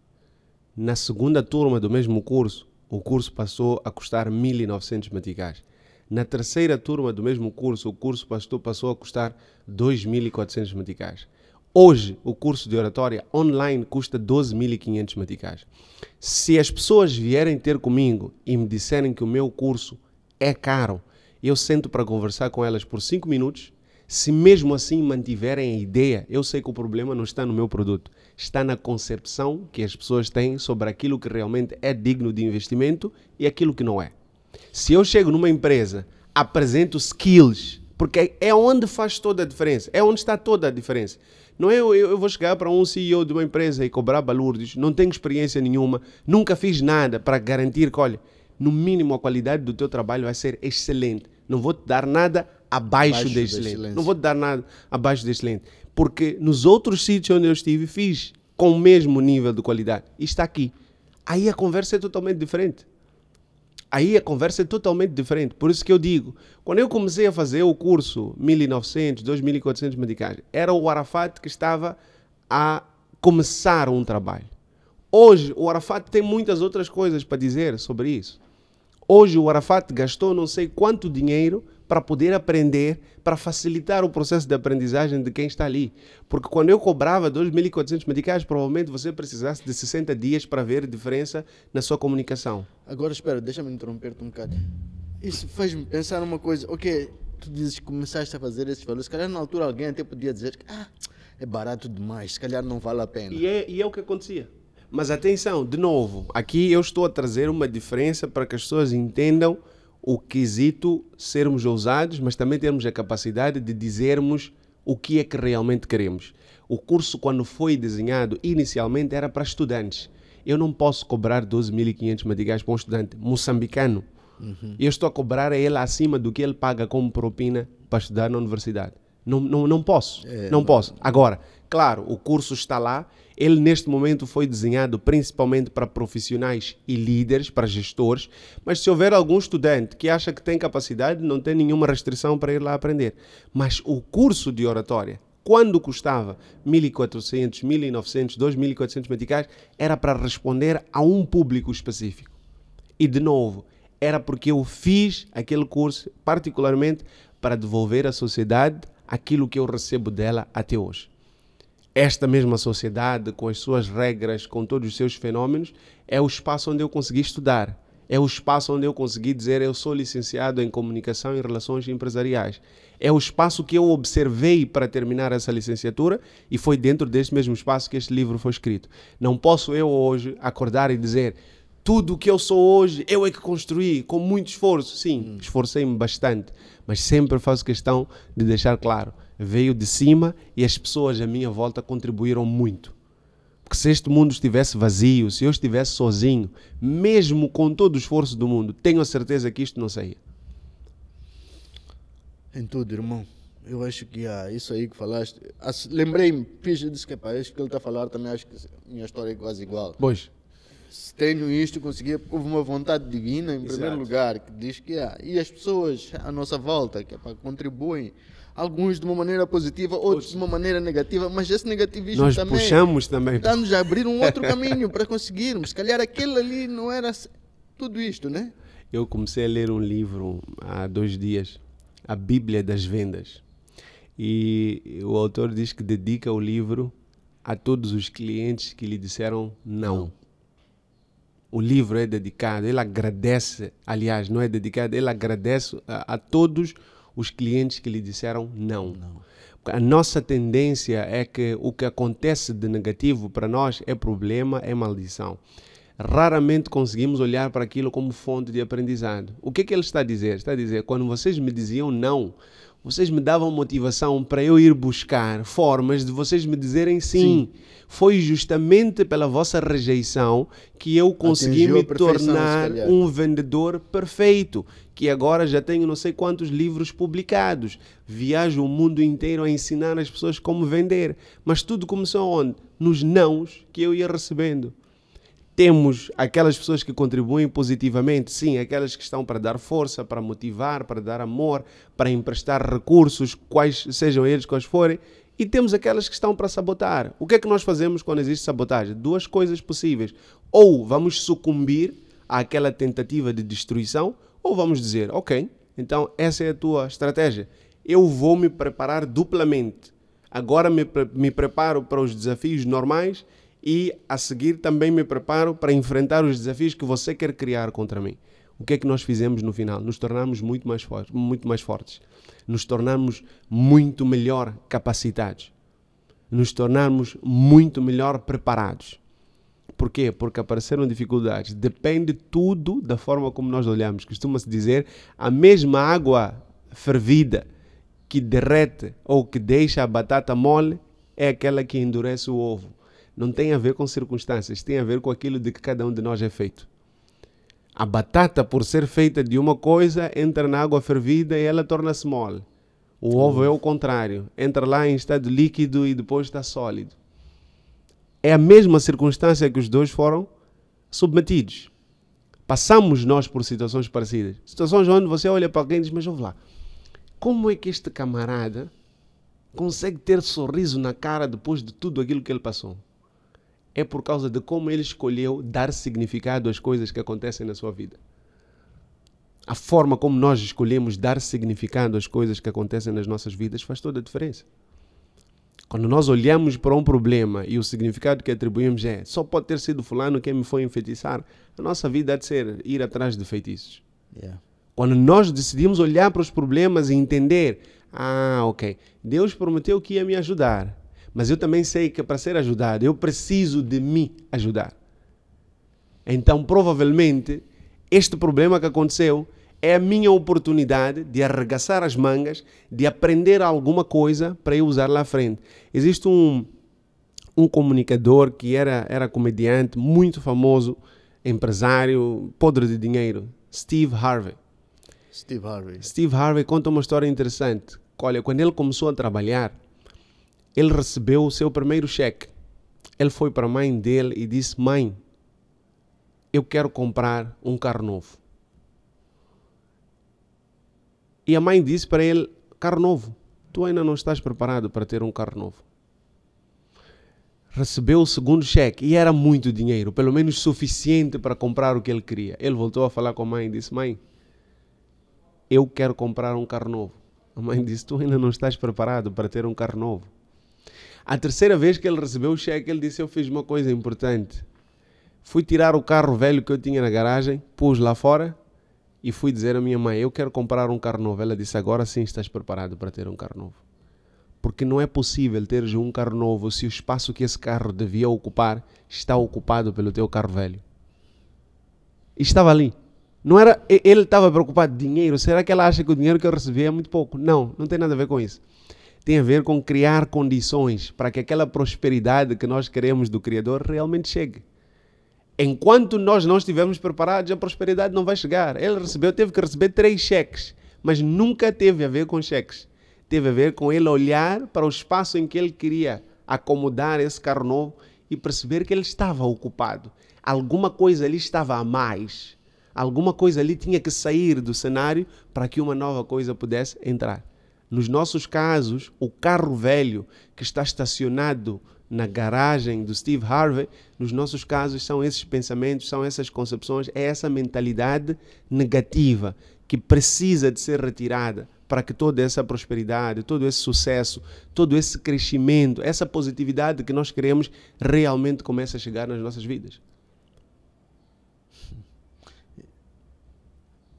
Na segunda turma do mesmo curso, o curso passou a custar 1.900 meticais. Na terceira turma do mesmo curso, o curso passou a custar 2.400 meticais. Hoje, o curso de oratória online custa 12.500 meticais. Se as pessoas vierem ter comigo e me disserem que o meu curso é caro, eu sento para conversar com elas por 5 minutos. Se mesmo assim mantiverem a ideia, eu sei que o problema não está no meu produto, está na concepção que as pessoas têm sobre aquilo que realmente é digno de investimento e aquilo que não é. Se eu chego numa empresa, apresento skills, porque é onde faz toda a diferença, é onde está toda a diferença. Não é eu vou chegar para um CEO de uma empresa e cobrar balúrdios, não tenho experiência nenhuma, nunca fiz nada para garantir que, olha, no mínimo a qualidade do teu trabalho vai ser excelente. Não vou te dar nada abaixo de excelente. Não vou te dar nada abaixo de excelente. Porque nos outros sítios onde eu estive, fiz com o mesmo nível de qualidade. E está aqui. Aí a conversa é totalmente diferente. Por isso que eu digo, quando eu comecei a fazer o curso 1.900, 2.400 meticais, era o Arafat que estava a começar um trabalho. Hoje, o Arafat tem muitas outras coisas para dizer sobre isso. Hoje, o Arafat gastou não sei quanto dinheiro para poder aprender, para facilitar o processo de aprendizagem de quem está ali. Porque quando eu cobrava 2.400 meticais, provavelmente você precisasse de 60 dias para ver diferença na sua comunicação. Agora, espera, deixa-me interromper-te um bocado. Isso faz-me pensar numa coisa. Ok, tu dizes que começaste a fazer esses valores. Se calhar na altura alguém até podia dizer que é barato demais, se calhar não vale a pena. E é o que acontecia. Mas atenção, de novo, aqui eu estou a trazer uma diferença para que as pessoas entendam o quesito sermos ousados, mas também termos a capacidade de dizermos o que é que realmente queremos. O curso, quando foi desenhado inicialmente, era para estudantes. Eu não posso cobrar 12.500 meticais para um estudante moçambicano. Eu estou a cobrar a ele acima do que ele paga como propina para estudar na universidade. Não posso. Não posso. Agora, claro, o curso está lá. Ele, neste momento, foi desenhado principalmente para profissionais e líderes, para gestores. Mas se houver algum estudante que acha que tem capacidade, não tem nenhuma restrição para ir lá aprender. Mas o curso de oratória, quando custava 1.400, 1.900, 2.400 meticais, era para responder a um público específico. E, de novo, era porque eu fiz aquele curso particularmente para devolver à sociedade aquilo que eu recebo dela até hoje. Esta mesma sociedade, com as suas regras, com todos os seus fenômenos, é o espaço onde eu consegui estudar. É o espaço onde eu consegui dizer eu sou licenciado em comunicação e relações empresariais. É o espaço que eu observei para terminar essa licenciatura e foi dentro deste mesmo espaço que este livro foi escrito. Não posso eu hoje acordar e dizer tudo o que eu sou hoje, eu é que construí, com muito esforço. Sim, esforcei-me bastante, mas sempre faço questão de deixar claro, veio de cima e as pessoas à minha volta contribuíram muito. Porque se este mundo estivesse vazio, se eu estivesse sozinho, mesmo com todo o esforço do mundo, tenho a certeza que isto não saía. Em tudo, irmão. Eu acho que isso aí que falaste. Lembrei-me, disse que isso que ele está a falar também, acho que minha história é quase igual. Pois. Se tenho isto, consegui, porque houve uma vontade divina, em primeiro lugar, que diz que e as pessoas à nossa volta, que contribuem, alguns de uma maneira positiva, outros de uma maneira negativa, mas esse negativismo nós também puxamos também. Está-nos a abrir um outro caminho para conseguirmos. Se calhar aquele ali não era tudo isto, né? Eu comecei a ler um livro há 2 dias, a Bíblia das Vendas. E o autor diz que dedica o livro a todos os clientes que lhe disseram não. O livro é dedicado, ele agradece, aliás, não é dedicado, ele agradece a todos os clientes que lhe disseram não. A nossa tendência é que o que acontece de negativo para nós é problema, é maldição. Raramente conseguimos olhar para aquilo como fonte de aprendizado. O que ele está a dizer? Está a dizer, quando vocês me diziam não, vocês me davam motivação para eu ir buscar formas de vocês me dizerem sim. Foi justamente pela vossa rejeição que eu consegui me tornar um vendedor perfeito, que agora já tenho não sei quantos livros publicados. Viajo o mundo inteiro a ensinar as pessoas como vender. Mas tudo começou onde? Nos nãos que eu ia recebendo. Temos aquelas pessoas que contribuem positivamente, sim, aquelas que estão para dar força, para motivar, para dar amor, para emprestar recursos, quais sejam eles quais forem, e temos aquelas que estão para sabotar. O que é que nós fazemos quando existe sabotagem? 2 coisas possíveis. Ou vamos sucumbir àquela tentativa de destruição, ou vamos dizer, ok, então essa é a tua estratégia. Eu vou me preparar duplamente. Agora me preparo para os desafios normais e a seguir também me preparo para enfrentar os desafios que você quer criar contra mim. O que é que nós fizemos no final? Nos tornamos muito mais fortes. Nos tornamos muito melhor capacitados. Nos tornamos muito melhor preparados. Por quê? Porque apareceram dificuldades. Depende tudo da forma como nós olhamos. Costuma-se dizer, a mesma água fervida que derrete ou que deixa a batata mole é aquela que endurece o ovo. Não tem a ver com circunstâncias, tem a ver com aquilo de que cada um de nós é feito. A batata, por ser feita de uma coisa, entra na água fervida e ela torna-se mole. O ovo é o contrário, entra lá em estado líquido e depois está sólido. É a mesma circunstância que os dois foram submetidos. Passamos nós por situações parecidas. Situações onde você olha para alguém e diz, mas ouve lá, como é que este camarada consegue ter sorriso na cara depois de tudo aquilo que ele passou? É por causa de como ele escolheu dar significado às coisas que acontecem na sua vida. A forma como nós escolhemos dar significado às coisas que acontecem nas nossas vidas faz toda a diferença. Quando nós olhamos para um problema e o significado que atribuímos é só pode ter sido fulano quem me foi enfeitiçar, a nossa vida há de ser ir atrás de feitiços. Quando nós decidimos olhar para os problemas e entender, ok, Deus prometeu que ia me ajudar. Mas eu também sei que para ser ajudado, eu preciso de me ajudar. Então, provavelmente, este problema que aconteceu é a minha oportunidade de arregaçar as mangas, de aprender alguma coisa para eu usar lá à frente. Existe um comunicador que era comediante, muito famoso, empresário, podre de dinheiro, Steve Harvey. Steve Harvey conta uma história interessante. Olha, quando ele começou a trabalhar, ele recebeu o seu primeiro cheque. Ele foi para a mãe dele e disse, mãe, eu quero comprar um carro novo. E a mãe disse para ele, carro novo, tu ainda não estás preparado para ter um carro novo. Recebeu o segundo cheque e era muito dinheiro, pelo menos suficiente para comprar o que ele queria. Ele voltou a falar com a mãe e disse, mãe, eu quero comprar um carro novo. A mãe disse, tu ainda não estás preparado para ter um carro novo. A terceira vez que ele recebeu o cheque, ele disse, eu fiz uma coisa importante. Fui tirar o carro velho que eu tinha na garagem, pus lá fora e fui dizer à minha mãe, eu quero comprar um carro novo. Ela disse, agora sim estás preparado para ter um carro novo. Porque não é possível teres um carro novo se o espaço que esse carro devia ocupar está ocupado pelo teu carro velho. Estava ali. Não era, ele estava preocupado com dinheiro. Será que ela acha que o dinheiro que eu recebi é muito pouco? Não, não tem nada a ver com isso. Tem a ver com criar condições para que aquela prosperidade que nós queremos do Criador realmente chegue. Enquanto nós não estivermos preparados, a prosperidade não vai chegar. Ele teve que receber 3 cheques, mas nunca teve a ver com cheques. Teve a ver com ele olhar para o espaço em que ele queria acomodar esse carro novo e perceber que ele estava ocupado. Alguma coisa ali estava a mais. Alguma coisa ali tinha que sair do cenário para que uma nova coisa pudesse entrar. Nos nossos casos, o carro velho que está estacionado na garagem do Steve Harvey, nos nossos casos são esses pensamentos, são essas concepções, é essa mentalidade negativa que precisa de ser retirada para que toda essa prosperidade, todo esse sucesso, todo esse crescimento, essa positividade que nós queremos realmente comece a chegar nas nossas vidas.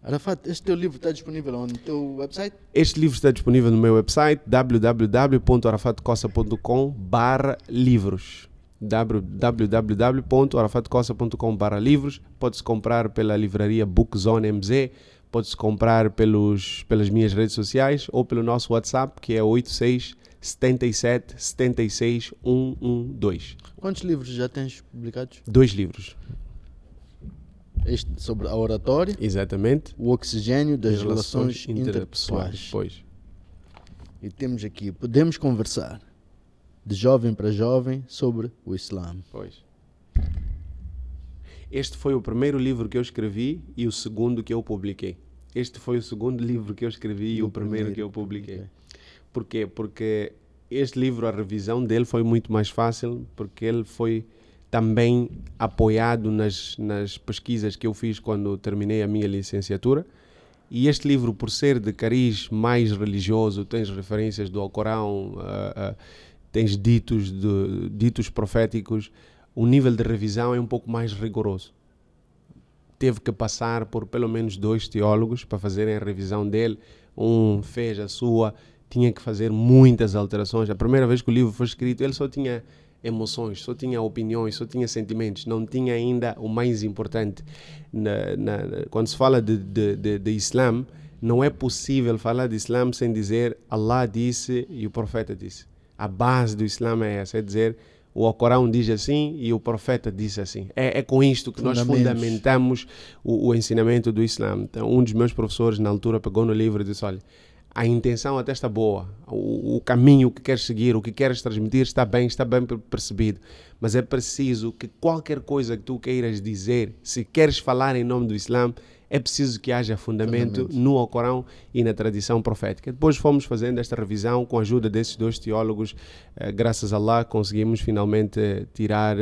Arafat, este teu livro está disponível onde? No teu website? Este livro está disponível no meu website www.arafatcossa.com/livros www.arafatcossa.com/livros. Pode-se comprar pela livraria Bookzone MZ, pode-se comprar pelas minhas redes sociais ou pelo nosso WhatsApp, que é 86 77 76 112. Quantos livros já tens publicados? 2 livros. Este sobre a oratória. Exatamente. O oxigênio das relações interpessoais. Pois. E temos aqui, podemos conversar de jovem para jovem sobre o Islã. Pois. Este foi o primeiro livro que eu escrevi e o segundo que eu publiquei. Este foi o segundo livro que eu escrevi e o primeiro que eu publiquei. Okay. Por quê? Porque este livro, a revisão dele foi muito mais fácil, porque ele foi também apoiado nas pesquisas que eu fiz quando terminei a minha licenciatura. E este livro, por ser de cariz mais religioso, tens referências do Alcorão, tens ditos proféticos, o nível de revisão é um pouco mais rigoroso. Teve que passar por pelo menos 2 teólogos para fazerem a revisão dele. Um fez a sua, tinha que fazer muitas alterações. A primeira vez que o livro foi escrito, ele só tinha emoções, só tinha opiniões, só tinha sentimentos, não tinha ainda o mais importante. Quando se fala de Islã, não é possível falar de Islã sem dizer Allah disse e o profeta disse. A base do Islã é essa, é dizer o Alcorão diz assim e o profeta disse assim. É com isto que nós fundamentamos o ensinamento do Islã. Então, um dos meus professores na altura pegou no livro e disse, olha, a intenção até está boa, o caminho que queres seguir, o que queres transmitir está bem percebido, mas é preciso que qualquer coisa que tu queiras dizer, se queres falar em nome do Islã, é preciso que haja fundamento no Alcorão e na tradição profética. Depois fomos fazendo esta revisão com a ajuda desses 2 teólogos, graças a Allah conseguimos finalmente tirar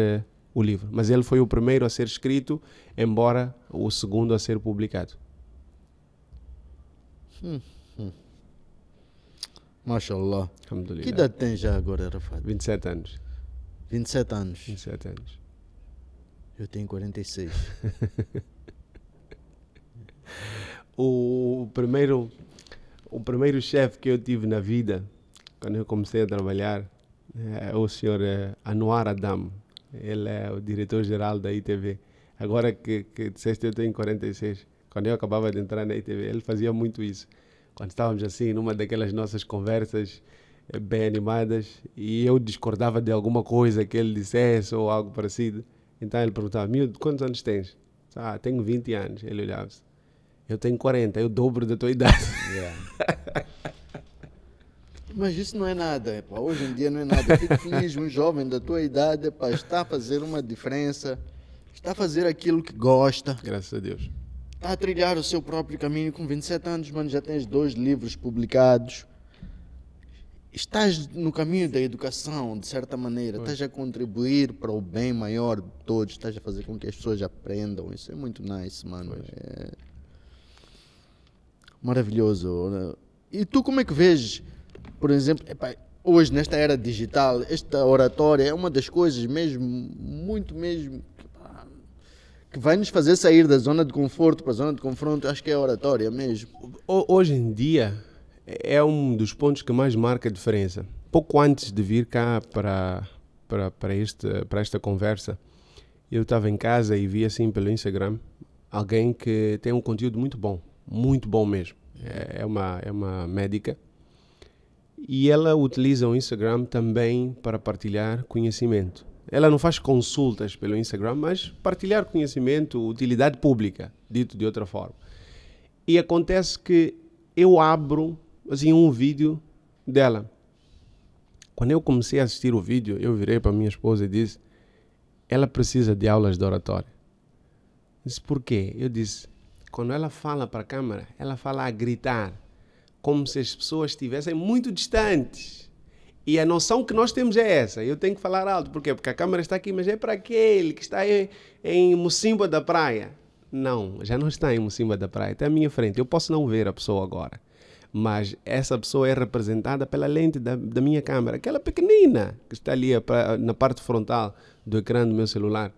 o livro, mas ele foi o primeiro a ser escrito, embora o segundo a ser publicado. Mashallah. Que idade tens já agora, Arafat? 27 anos. 27 anos. 27 anos. Eu tenho 46. O primeiro chefe que eu tive na vida, quando eu comecei a trabalhar, é o senhor Anwar Adam. Ele é o diretor-geral da ITV. Agora que disseste eu tenho 46. Quando eu acabava de entrar na ITV, ele fazia muito isso. Quando estávamos assim, numa daquelas nossas conversas bem animadas, e eu discordava de alguma coisa que ele dissesse ou algo parecido, então ele perguntava, miúdo, quantos anos tens? Tenho 20 anos. Ele olhava-se, eu tenho 40, é o dobro da tua idade. Yeah. Mas isso não é nada, pá. Hoje em dia não é nada. Eu fico feliz, um jovem da tua idade, pá, está a fazer uma diferença, está a fazer aquilo que gosta. Graças a Deus. Está a trilhar o seu próprio caminho. Com 27 anos, mano, já tens 2 livros publicados. Estás no caminho da educação, de certa maneira. Estás a contribuir para o bem maior de todos. Estás a fazer com que as pessoas aprendam. Isso é muito nice, mano. É maravilhoso. E tu como é que vês, por exemplo, hoje nesta era digital, esta oratória é uma das coisas mesmo, muito mesmo, que vai nos fazer sair da zona de conforto para a zona de confronto. Acho que é a oratória mesmo. Hoje em dia é um dos pontos que mais marca a diferença. Pouco antes de vir cá para esta conversa, eu estava em casa e vi assim pelo Instagram alguém que tem um conteúdo muito bom mesmo. É uma médica. E ela utiliza o Instagram também para partilhar conhecimento. Ela não faz consultas pelo Instagram, mas partilhar conhecimento, utilidade pública, dito de outra forma. E acontece que eu abro assim, um vídeo dela. Quando eu comecei a assistir o vídeo, eu virei para minha esposa e disse: ela precisa de aulas de oratória. Eu disse: por quê? Eu disse: quando ela fala para a câmera, ela fala a gritar, como se as pessoas estivessem muito distantes. E a noção que nós temos é essa. Eu tenho que falar alto. Por quê? Porque a câmera está aqui, mas é para aquele que está em Mocimboa da Praia. Não, já não está em Mocimboa da Praia. Está à minha frente. Eu posso não ver a pessoa agora. Mas essa pessoa é representada pela lente da minha câmera. Aquela pequenina que está ali na parte frontal do ecrã do meu celular.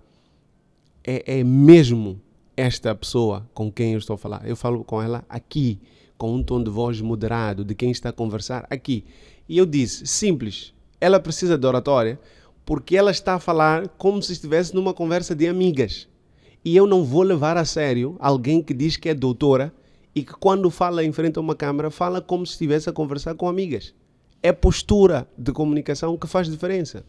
É mesmo esta pessoa com quem eu estou a falar. Eu falo com ela aqui, com um tom de voz moderado, de quem está a conversar aqui. E eu disse, simples, ela precisa de oratória porque ela está a falar como se estivesse numa conversa de amigas. E eu não vou levar a sério alguém que diz que é doutora e que quando fala em frente a uma câmera, fala como se estivesse a conversar com amigas. É postura de comunicação que faz diferença.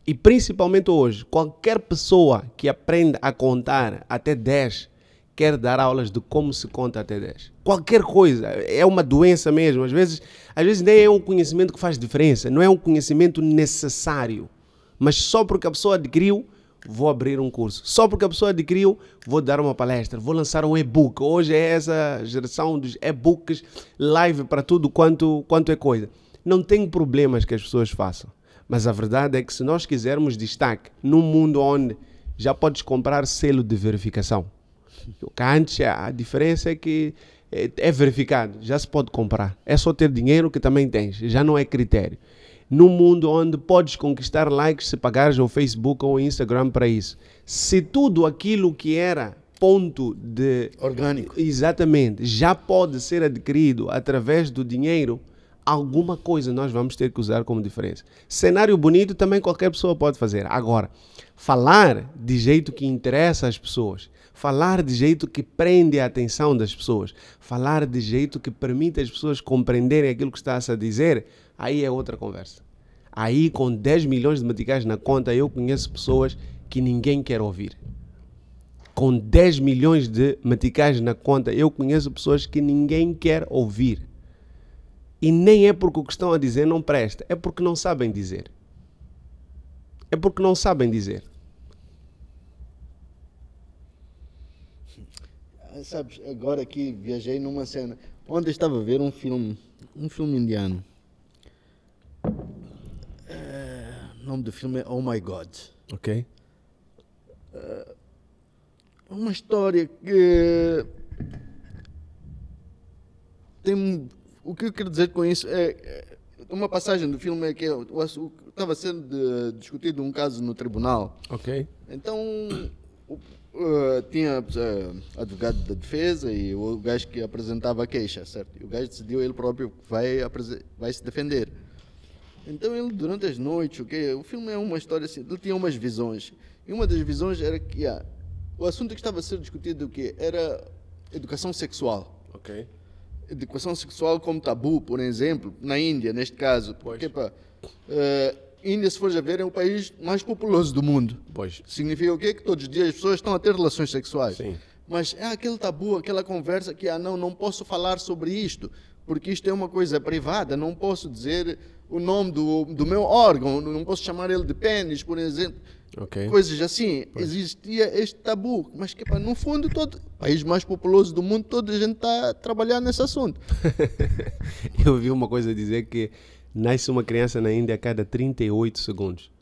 E principalmente hoje, qualquer pessoa que aprenda a contar até 10 quer dar aulas de como se conta até 10. Qualquer coisa, é uma doença mesmo. Às vezes nem é um conhecimento que faz diferença, não é um conhecimento necessário. Mas só porque a pessoa adquiriu, vou abrir um curso. Só porque a pessoa adquiriu, vou dar uma palestra, vou lançar um e-book. Hoje é essa geração dos e-books, live para tudo quanto é coisa. Não tem problemas que as pessoas façam. Mas a verdade é que se nós quisermos destaque num mundo onde já podes comprar selo de verificação. Antes a diferença é que é verificado, já se pode comprar. É só ter dinheiro que também tens, já não é critério. Num mundo onde podes conquistar likes se pagares ao Facebook ou ao Instagram para isso. Se tudo aquilo que era ponto de... orgânico. Exatamente. Já pode ser adquirido através do dinheiro, alguma coisa nós vamos ter que usar como diferença. Cenário bonito também qualquer pessoa pode fazer. Agora, falar de jeito que interessa às pessoas, falar de jeito que prende a atenção das pessoas, falar de jeito que permite as pessoas compreenderem aquilo que está-se a dizer, aí é outra conversa. Aí, com 10 milhões de meticais na conta, eu conheço pessoas que ninguém quer ouvir. Com 10 milhões de meticais na conta, eu conheço pessoas que ninguém quer ouvir. E nem é porque o que estão a dizer não presta, é porque não sabem dizer. É porque não sabem dizer. Sabes, agora aqui viajei numa cena onde eu estava a ver um filme indiano. O nome do filme é Oh My God. Ok. É uma história que tem... O que eu quero dizer com isso é uma passagem do filme é que estava sendo discutido um caso no tribunal. Ok. Então tinha advogado da defesa e o gajo que apresentava a queixa, certo? E o gajo decidiu ele próprio vai se defender. Então ele, durante as noites, o filme é uma história assim, ele tinha umas visões. E uma das visões era que o assunto que estava a ser discutido era educação sexual. Ok. Educação sexual como tabu, por exemplo, na Índia, neste caso. Porque, Índia, se fores a ver, é o país mais populoso do mundo. Pois. Significa o quê? Que todos os dias as pessoas estão a ter relações sexuais. Sim. Mas é aquele tabu, aquela conversa que, não posso falar sobre isto, porque isto é uma coisa privada, não posso dizer o nome do meu órgão, não posso chamar ele de pênis, por exemplo. Okay. Coisas assim, existia este tabu, mas que no fundo todo país mais populoso do mundo, toda a gente está a trabalhar nesse assunto. Eu vi uma coisa dizer que nasce uma criança na Índia a cada 38 segundos.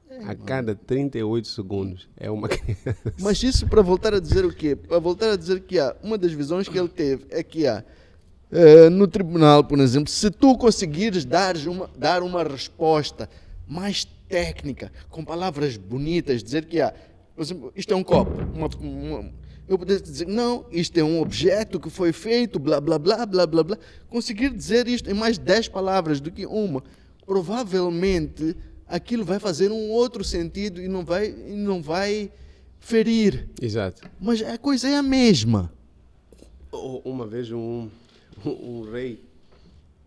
Cada 38 segundos é uma criança. Mas isso para voltar a dizer o quê? Para voltar a dizer que uma das visões que ele teve é que no tribunal, por exemplo, se tu conseguires dar uma resposta mais técnica, com palavras bonitas, dizer que por exemplo, isto é um copo, eu poderia dizer, não, isto é um objeto que foi feito, blá, blá, blá, blá, blá, blá. Conseguir dizer isto em mais 10 palavras do que uma, provavelmente aquilo vai fazer um outro sentido e não vai ferir. Exato. Mas a coisa é a mesma. Uma vez um rei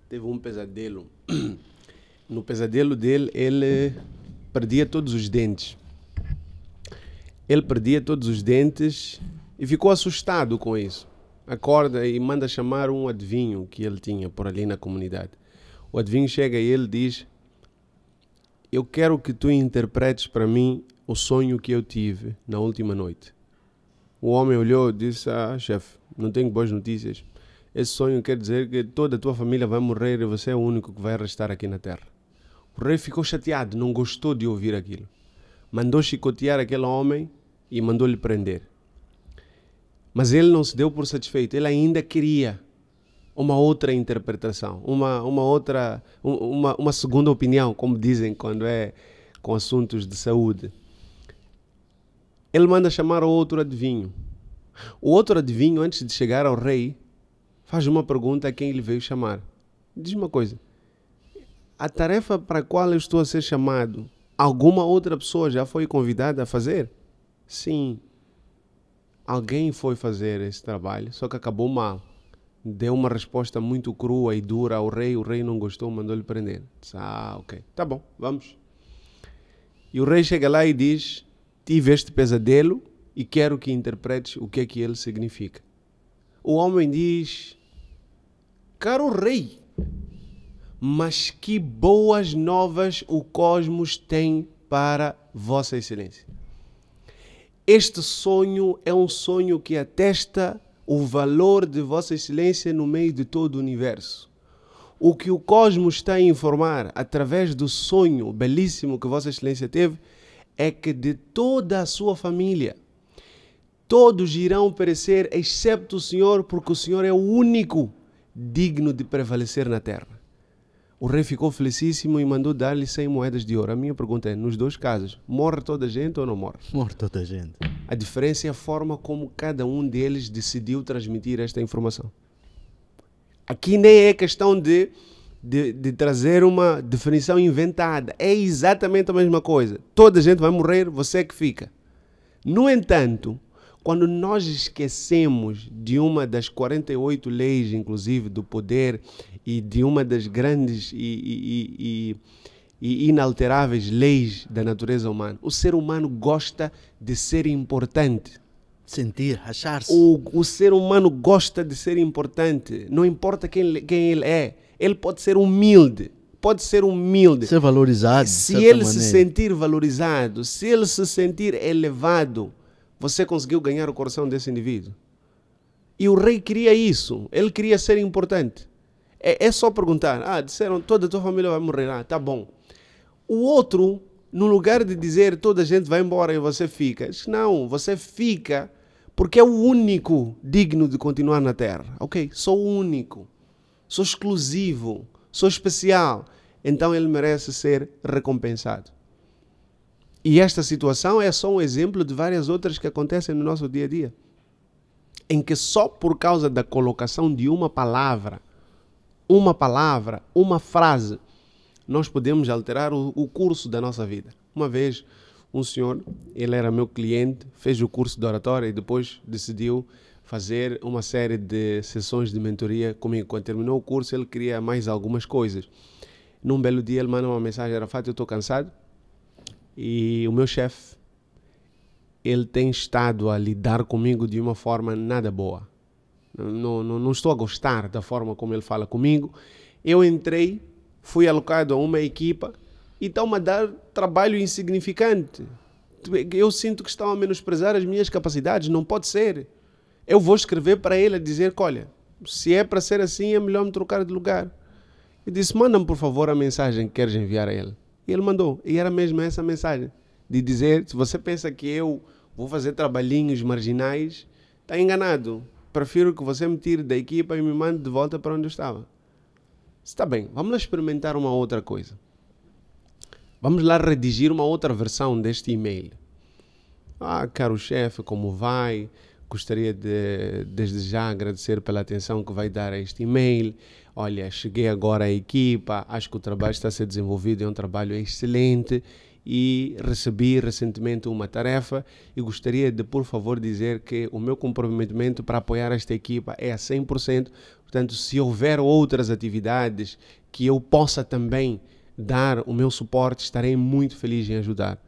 teve um pesadelo. No pesadelo dele, ele perdia todos os dentes. Ele perdia todos os dentes e ficou assustado com isso. Acorda e manda chamar um adivinho que ele tinha por ali na comunidade. O adivinho chega e ele diz: eu quero que tu interpretes para mim o sonho que eu tive na última noite. O homem olhou e disse: chefe, não tenho boas notícias. Esse sonho quer dizer que toda a tua família vai morrer e você é o único que vai restar aqui na terra. O rei ficou chateado, não gostou de ouvir aquilo. Mandou chicotear aquele homem e mandou-lhe prender. Mas ele não se deu por satisfeito, ele ainda queria uma outra interpretação, uma segunda opinião, como dizem quando é com assuntos de saúde. Ele manda chamar o outro adivinho. O outro adivinho, antes de chegar ao rei, faz uma pergunta a quem ele veio chamar. Diz uma coisa: a tarefa para a qual eu estou a ser chamado, alguma outra pessoa já foi convidada a fazer? Sim. Alguém foi fazer esse trabalho, só que acabou mal. Deu uma resposta muito crua e dura ao rei. O rei não gostou, mandou-lhe prender. Disse: ok, tá bom, vamos. E o rei chega lá e diz: tive este pesadelo e quero que interpretes o que é que ele significa. O homem diz: caro rei, mas que boas novas o cosmos tem para Vossa Excelência. Este sonho é um sonho que atesta o valor de Vossa Excelência no meio de todo o universo. O que o cosmos está a informar através do sonho belíssimo que Vossa Excelência teve é que de toda a sua família, todos irão perecer, excepto o Senhor, porque o Senhor é o único digno de prevalecer na terra. O rei ficou felicíssimo e mandou dar-lhe 100 moedas de ouro. A minha pergunta é, nos dois casos, morre toda a gente ou não morre? Morre toda a gente. A diferença é a forma como cada um deles decidiu transmitir esta informação. Aqui nem é questão de trazer uma definição inventada. É exatamente a mesma coisa. Toda a gente vai morrer, você é que fica. No entanto, quando nós esquecemos de uma das 48 leis, inclusive, do poder e de uma das grandes e inalteráveis leis da natureza humana, o ser humano gosta de ser importante. Sentir, achar-se. O ser humano gosta de ser importante. Não importa quem ele é. Ele pode ser humilde. Ser valorizado. Se ele se sentir valorizado, se ele se sentir elevado, você conseguiu ganhar o coração desse indivíduo. E o rei queria isso. Ele queria ser importante. É só perguntar. Disseram, toda a tua família vai morrer. Tá bom. O outro, no lugar de dizer, toda a gente vai embora e você fica. Diz, não, você fica porque é o único digno de continuar na terra. Ok, sou o único. Sou exclusivo. Sou especial. Então ele merece ser recompensado. E esta situação é só um exemplo de várias outras que acontecem no nosso dia a dia. Em que só por causa da colocação de uma palavra, uma frase, nós podemos alterar o curso da nossa vida. Uma vez, um senhor, ele era meu cliente, fez o curso de oratória e depois decidiu fazer uma série de sessões de mentoria comigo. Quando terminou o curso, ele queria mais algumas coisas. Num belo dia, ele manda uma mensagem: Arafat, eu estou cansado e o meu chefe, ele tem estado a lidar comigo de uma forma nada boa. Não estou a gostar da forma como ele fala comigo. Eu entrei, fui alocado a uma equipa e estão-me a dar trabalho insignificante. Eu sinto que estão a menosprezar as minhas capacidades. Não pode ser. Eu vou escrever para ele a dizer que, olha, se é para ser assim, é melhor me trocar de lugar. Eu disse: manda-me por favor a mensagem que queres enviar a ele. E ele mandou. E era mesmo essa mensagem. De dizer, se você pensa que eu vou fazer trabalhinhos marginais, está enganado. Prefiro que você me tire da equipa e me mande de volta para onde eu estava. Está bem, vamos lá experimentar uma outra coisa. Vamos lá redigir uma outra versão deste e-mail. Caro chefe, como vai? Gostaria de, desde já, agradecer pela atenção que vai dar a este e-mail. Olha, cheguei agora à equipa, acho que o trabalho está a ser desenvolvido, é um trabalho excelente e recebi recentemente uma tarefa e gostaria de, por favor, dizer que o meu comprometimento para apoiar esta equipa é a 100%. Portanto, se houver outras atividades que eu possa também dar o meu suporte, estarei muito feliz em ajudar.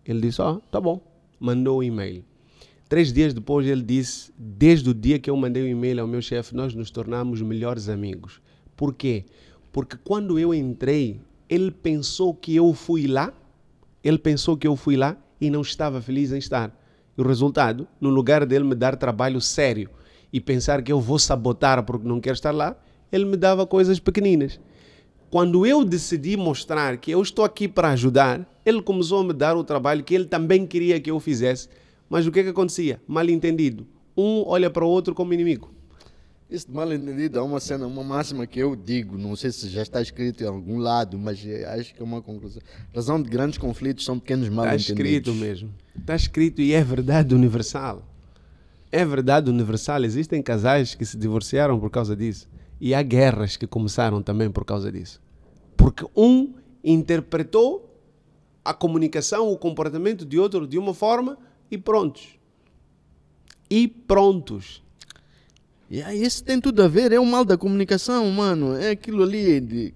Ele disse, tá bom. Mandou o e-mail. 3 dias depois ele disse, desde o dia que eu mandei o e-mail ao meu chefe, nós nos tornamos melhores amigos. Por quê? Porque quando eu entrei, ele pensou que eu fui lá e não estava feliz em estar. E o resultado, no lugar dele me dar trabalho sério e pensar que eu vou sabotar porque não quero estar lá, ele me dava coisas pequeninas. Quando eu decidi mostrar que eu estou aqui para ajudar, ele começou a me dar o trabalho que ele também queria que eu fizesse. Mas o que acontecia? Mal entendido. Um olha para o outro como inimigo. Isso de mal entendido é uma máxima que eu digo, não sei se já está escrito em algum lado, mas acho que é uma conclusão. A razão de grandes conflitos são pequenos mal entendidos. Está escrito mesmo. Está escrito e é verdade universal. É verdade universal. Existem casais que se divorciaram por causa disso. E há guerras que começaram também por causa disso. Porque um interpretou a comunicação, o comportamento de outro de uma forma e prontos. Isso tem tudo a ver, é o mal da comunicação, mano. É aquilo ali,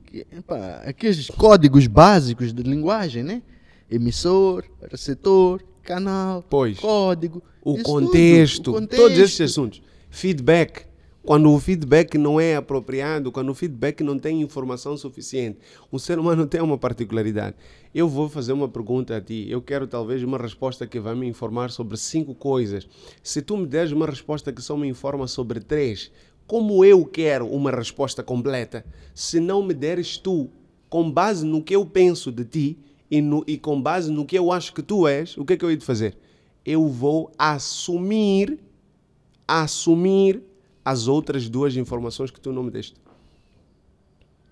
aqueles códigos básicos de linguagem, né? Emissor, receptor, canal, código. O contexto, todos esses assuntos. Feedback. Quando o feedback não é apropriado, quando o feedback não tem informação suficiente, o ser humano tem uma particularidade. Eu vou fazer uma pergunta a ti, eu quero talvez uma resposta que vai me informar sobre 5 coisas. Se tu me deres uma resposta que só me informa sobre 3, como eu quero uma resposta completa? Se não me deres tu, com base no que eu penso de ti e com base no que eu acho que tu és, o que é que eu hei de fazer? Eu vou assumir as outras 2 informações que tu não me deste.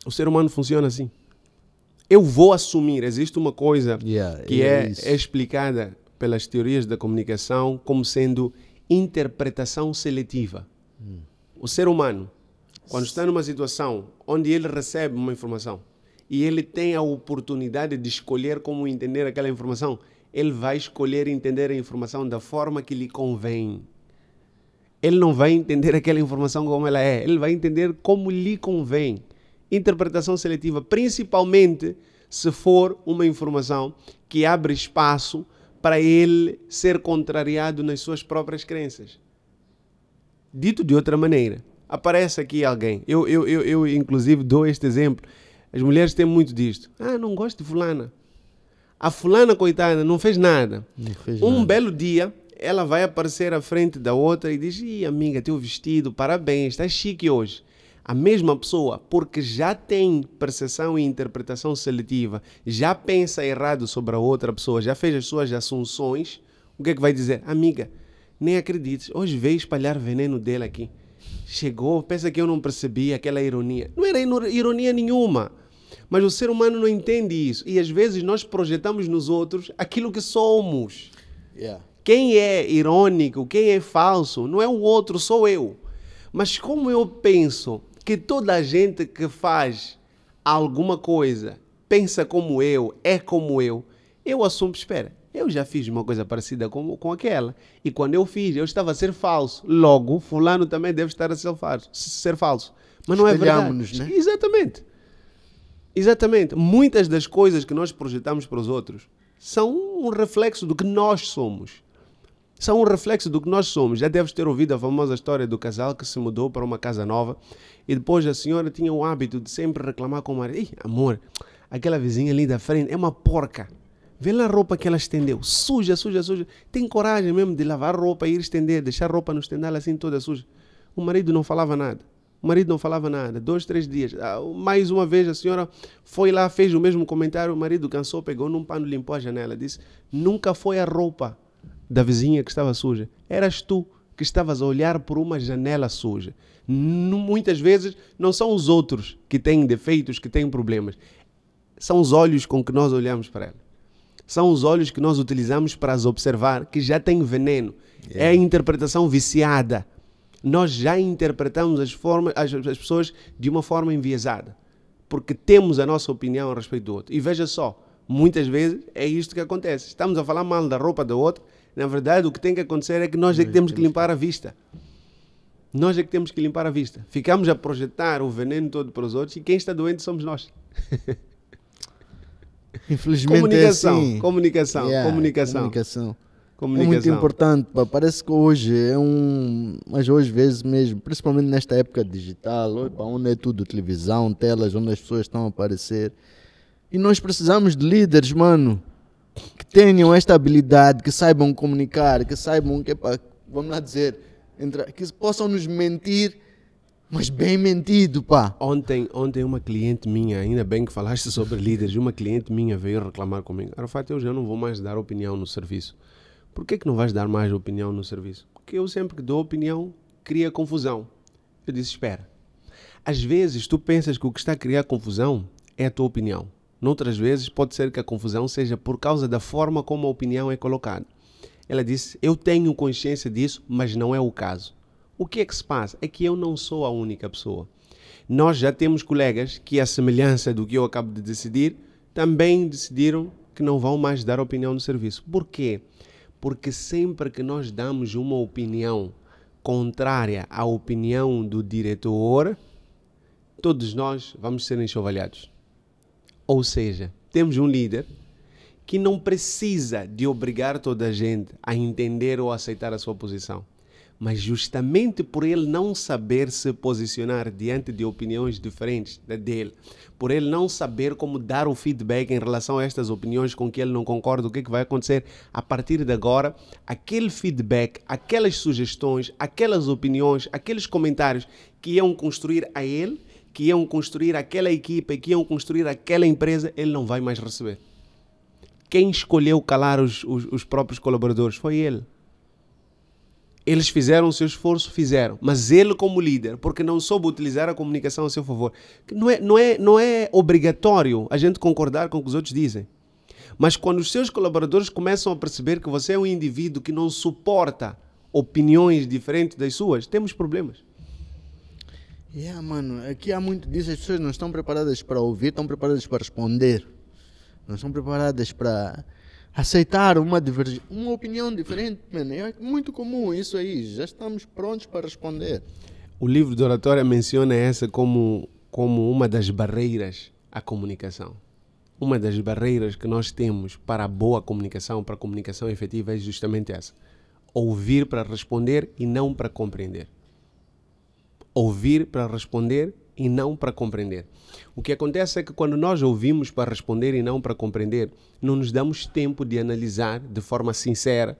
O ser humano funciona assim. Eu vou assumir. Existe uma coisa que é explicada pelas teorias da comunicação como sendo interpretação seletiva. O ser humano, quando está numa situação onde ele recebe uma informação e ele tem a oportunidade de escolher como entender aquela informação, ele vai escolher entender a informação da forma que lhe convém. Ele não vai entender aquela informação como ela é. Ele vai entender como lhe convém. Interpretação seletiva, principalmente se for uma informação que abre espaço para ele ser contrariado nas suas próprias crenças. Dito de outra maneira, aparece aqui alguém. Eu inclusive, dou este exemplo. As mulheres têm muito disto. Não gosto de fulana. A fulana, coitada, não fez nada. Belo dia, ela vai aparecer à frente da outra e diz, amiga, teu vestido, parabéns, está chique hoje. A mesma pessoa, porque já tem percepção e interpretação seletiva, já pensa errado sobre a outra pessoa, já fez as suas assunções, o que é que vai dizer? Amiga, nem acredites, hoje veio espalhar veneno dele aqui. Chegou, pensa que eu não percebi aquela ironia. Não era ironia nenhuma. Mas o ser humano não entende isso. E às vezes nós projetamos nos outros aquilo que somos. Quem é irônico, quem é falso, não é o outro, sou eu. Mas como eu penso que toda a gente que faz alguma coisa pensa como eu, é como eu assumo, espera, eu já fiz uma coisa parecida com aquela. E quando eu fiz, eu estava a ser falso. Logo, fulano também deve estar a ser falso. Mas não é verdade. Né? Exatamente. Muitas das coisas que nós projetamos para os outros são um reflexo do que nós somos. Já deves ter ouvido a famosa história do casal que se mudou para uma casa nova e depois a senhora tinha o hábito de sempre reclamar com o marido. Amor, aquela vizinha ali da frente é uma porca. Vê lá a roupa que ela estendeu. Suja. Tem coragem mesmo de lavar a roupa e ir estender, deixar a roupa no estendal assim toda suja. O marido não falava nada. 2, 3 dias. Mais uma vez a senhora foi lá, fez o mesmo comentário, o marido cansou, pegou num pano, limpou a janela, disse, nunca foi a roupa da vizinha que estava suja. Eras tu que estavas a olhar por uma janela suja. Muitas vezes não são os outros que têm defeitos, que têm problemas. São os olhos com que nós olhamos para ela. São os olhos que nós utilizamos para as observar, que já têm veneno. É a interpretação viciada. Nós já interpretamos as pessoas de uma forma enviesada. Porque temos a nossa opinião a respeito do outro. E veja só, Muitas vezes é isto que acontece. Estamos a falar mal da roupa do outro. Na verdade, o que tem que acontecer é que nós é que temos que limpar a vista. Nós é que temos que limpar a vista. Ficamos a projetar o veneno todo para os outros e quem está doente somos nós. Infelizmente Comunicação, é assim. comunicação. É muito importante, pá. Parece que hoje mas hoje vezes mesmo, principalmente nesta época digital, pá, onde é tudo televisão, telas, onde as pessoas estão a aparecer. E nós precisamos de líderes, mano, que tenham esta habilidade, que saibam comunicar, que saibam, pá, vamos lá dizer, que possam nos mentir, mas bem mentido, pá. Ontem uma cliente minha, ainda bem que falaste sobre líderes, uma cliente minha veio reclamar comigo. Arafat, eu já não vou mais dar opinião no serviço. Por que não vais dar mais opinião no serviço? Porque eu sempre que dou opinião, cria confusão. Eu disse, espera. Às vezes tu pensas que o que está a criar confusão é a tua opinião. Noutras vezes pode ser que a confusão seja por causa da forma como a opinião é colocada. Ela disse, eu tenho consciência disso, mas não é o caso. O que é que se passa? É que eu não sou a única pessoa. Nós já temos colegas que, à semelhança do que eu acabo de decidir, também decidiram que não vão mais dar opinião no serviço. Por quê? Porque sempre que nós damos uma opinião contrária à opinião do diretor, todos nós vamos ser enxovalhados. Ou seja, temos um líder que não precisa de obrigar toda a gente a entender ou aceitar a sua posição. Mas justamente por ele não saber se posicionar diante de opiniões diferentes da dele, por ele não saber como dar o feedback em relação a estas opiniões com que ele não concorda, o que é que vai acontecer? A partir de agora, aquele feedback, aquelas sugestões, aquelas opiniões, aqueles comentários que iam construir a ele, que iam construir aquela equipa, que iam construir aquela empresa, ele não vai mais receber. Quem escolheu calar os próprios colaboradores foi ele. Eles fizeram o seu esforço, fizeram. Mas ele como líder, porque não soube utilizar a comunicação a seu favor. Não é obrigatório a gente concordar com o que os outros dizem. Mas quando os seus colaboradores começam a perceber que você é um indivíduo que não suporta opiniões diferentes das suas, temos problemas. Mano, aqui há muito disso. As pessoas não estão preparadas para ouvir, estão preparadas para responder. Não estão preparadas para aceitar uma opinião diferente, mano. É muito comum isso aí. Já estamos prontos para responder. O livro de oratória menciona essa como uma das barreiras à comunicação. Uma das barreiras que nós temos para a boa comunicação, para a comunicação efetiva, é justamente essa. Ouvir para responder e não para compreender. Ouvir para responder e não para compreender. O que acontece é que quando nós ouvimos para responder e não para compreender, não nos damos tempo de analisar de forma sincera,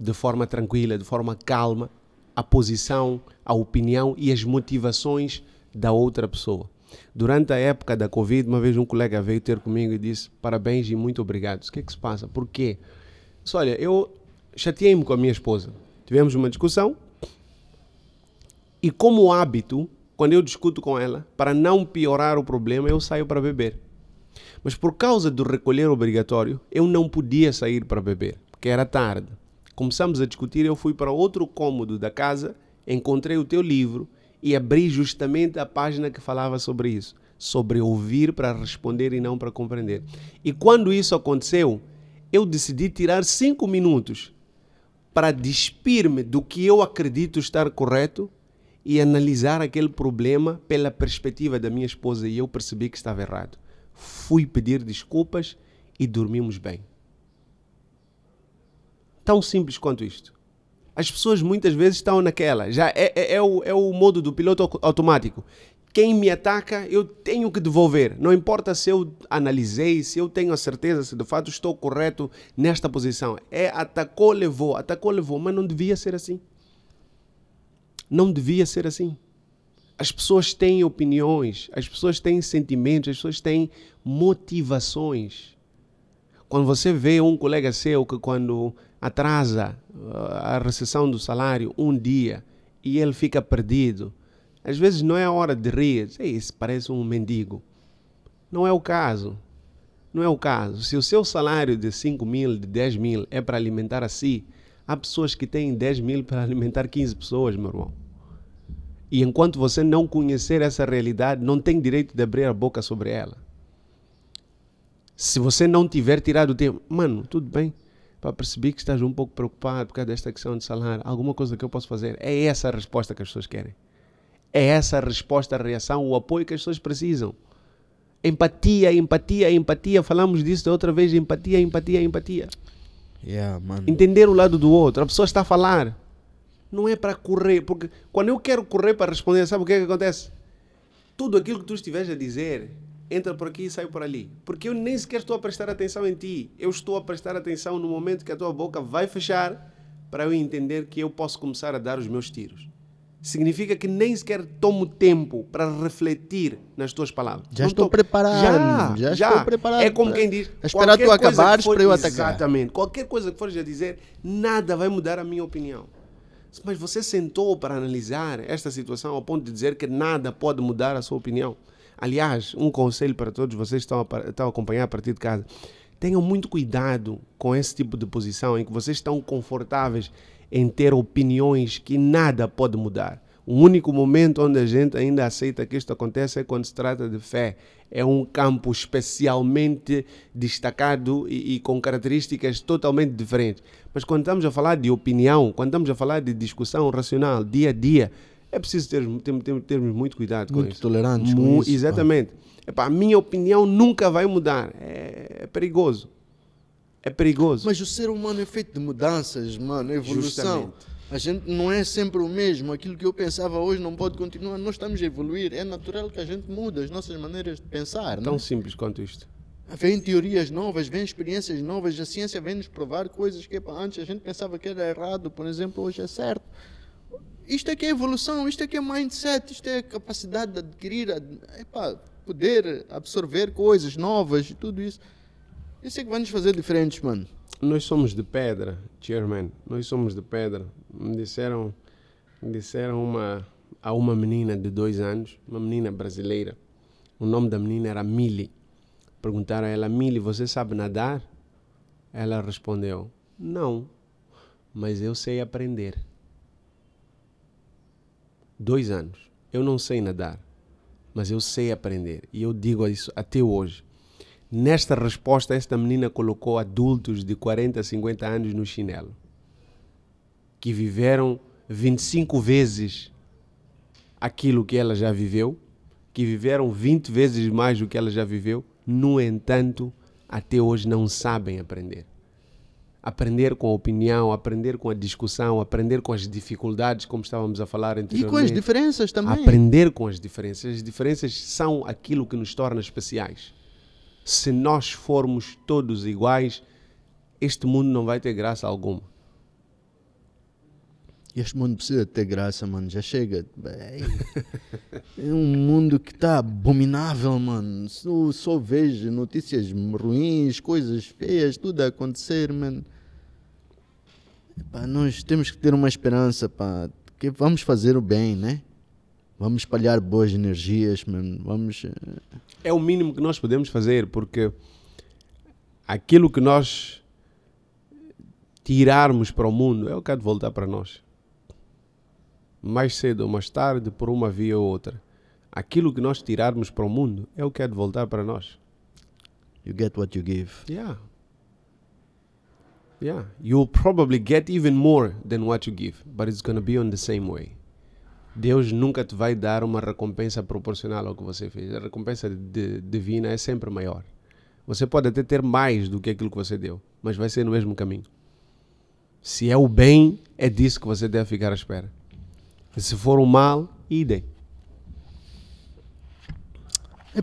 de forma tranquila, de forma calma, a posição, a opinião e as motivações da outra pessoa. Durante a época da Covid, uma vez um colega veio ter comigo e disse, parabéns e muito obrigado. O que é que se passa? Por quê? Disse, olha, eu chateei-me com a minha esposa. Tivemos uma discussão e como hábito, quando eu discuto com ela, para não piorar o problema, eu saio para beber. Mas por causa do recolher obrigatório, eu não podia sair para beber, porque era tarde. Começamos a discutir, eu fui para outro cômodo da casa, encontrei o teu livro e abri justamente a página que falava sobre isso, sobre ouvir para responder e não para compreender. E quando isso aconteceu, eu decidi tirar 5 minutos para despir-me do que eu acredito estar correto e analisar aquele problema pela perspectiva da minha esposa e eu percebi que estava errado. Fui pedir desculpas e dormimos bem. Tão simples quanto isto. As pessoas muitas vezes estão naquela, já é o modo do piloto automático. Quem me ataca, eu tenho que devolver. Não importa se eu analisei, se eu tenho a certeza se de fato estou correto nesta posição. Atacou, levou, mas não devia ser assim. Não devia ser assim. As pessoas têm opiniões, as pessoas têm sentimentos, as pessoas têm motivações. Quando você vê um colega seu que quando atrasa a recepção do salário um dia e ele fica perdido, às vezes não é a hora de rir, isso parece um mendigo. Não é o caso. Não é o caso. Se o seu salário de 5 mil, de 10 mil é para alimentar a si, há pessoas que têm 10 mil para alimentar 15 pessoas, meu irmão. E enquanto você não conhecer essa realidade, não tem direito de abrir a boca sobre ela. Se você não tiver tirado o tempo, mano, tudo bem, para perceber que estás um pouco preocupado por causa desta questão de salário, alguma coisa que eu posso fazer. É essa a resposta que as pessoas querem. É essa a resposta, a reação, o apoio que as pessoas precisam. Empatia, empatia, empatia. Falamos disso da outra vez, empatia, empatia, empatia. Mano. Entender o lado do outro. A pessoa está a falar. Não é para correr, porque quando eu quero correr para responder, sabe o que é que acontece? Tudo aquilo que tu estiveres a dizer entra por aqui e sai por ali. Porque eu nem sequer estou a prestar atenção em ti. Eu estou a prestar atenção no momento que a tua boca vai fechar para eu entender que eu posso começar a dar os meus tiros. Significa que nem sequer tomo tempo para refletir nas tuas palavras. Já estou preparado. Já estou preparado. É como quem diz... A esperar tu acabares para eu atacar. Exatamente. Qualquer coisa que fores a dizer, nada vai mudar a minha opinião. Mas você sentou para analisar esta situação ao ponto de dizer que nada pode mudar a sua opinião. Aliás, um conselho para todos vocês que estão a acompanhar a partir de casa. Tenham muito cuidado com esse tipo de posição em que vocês estão confortáveis em ter opiniões que nada pode mudar. O único momento onde a gente ainda aceita que isto acontece é quando se trata de fé. É um campo especialmente destacado e com características totalmente diferentes. Mas quando estamos a falar de opinião, quando estamos a falar de discussão racional, dia a dia, é preciso termos muito cuidado com isso. Muito tolerantes com isso. Exatamente. A minha opinião nunca vai mudar. É perigoso. É perigoso. Mas o ser humano é feito de mudanças, mano, evolução. Justamente. A gente não é sempre o mesmo. Aquilo que eu pensava hoje não pode continuar. Nós estamos a evoluir. É natural que a gente muda as nossas maneiras de pensar. Tão simples quanto isto. Vêm teorias novas, vêm experiências novas. A ciência vem nos provar coisas que antes a gente pensava que era errado. Por exemplo, hoje é certo. Isto é que é evolução, isto é que é mindset, isto é capacidade de adquirir, poder absorver coisas novas e tudo isso. Isso é que vai nos fazer diferentes, mano. Nós somos de pedra, chairman. Nós somos de pedra. Me disseram a uma menina de 2 anos, uma menina brasileira. O nome da menina era Mili. Perguntaram a ela, Mili, você sabe nadar? Ela respondeu, não, mas eu sei aprender. 2 anos. Eu não sei nadar, mas eu sei aprender. E eu digo isso até hoje. Nesta resposta, esta menina colocou adultos de 40, 50 anos no chinelo, que viveram 25 vezes aquilo que ela já viveu, que viveram 20 vezes mais do que ela já viveu, no entanto, até hoje não sabem aprender. Aprender com a opinião, aprender com a discussão, aprender com as dificuldades, como estávamos a falar anteriormente. E com as diferenças também. Aprender com as diferenças. As diferenças são aquilo que nos torna especiais. Se nós formos todos iguais, este mundo não vai ter graça alguma. Este mundo precisa ter graça, mano. Já chega. É um mundo que está abominável, mano. Só vejo notícias ruins, coisas feias, tudo a acontecer, mano. Nós temos que ter uma esperança, que vamos fazer o bem, né? Vamos espalhar boas energias, mano. É o mínimo que nós podemos fazer, porque aquilo que nós tirarmos para o mundo é o que há de voltar para nós. Mais cedo ou mais tarde, por uma via ou outra. Aquilo que nós tirarmos para o mundo é o que há de voltar para nós. You get what you give. Yeah. You'll probably get even more than what you give, but it's going to be on the same way. Deus nunca te vai dar uma recompensa proporcional ao que você fez. A recompensa divina é sempre maior. Você pode até ter mais do que aquilo que você deu, mas vai ser no mesmo caminho. Se é o bem, é disso que você deve ficar à espera. E se for o mal, idem.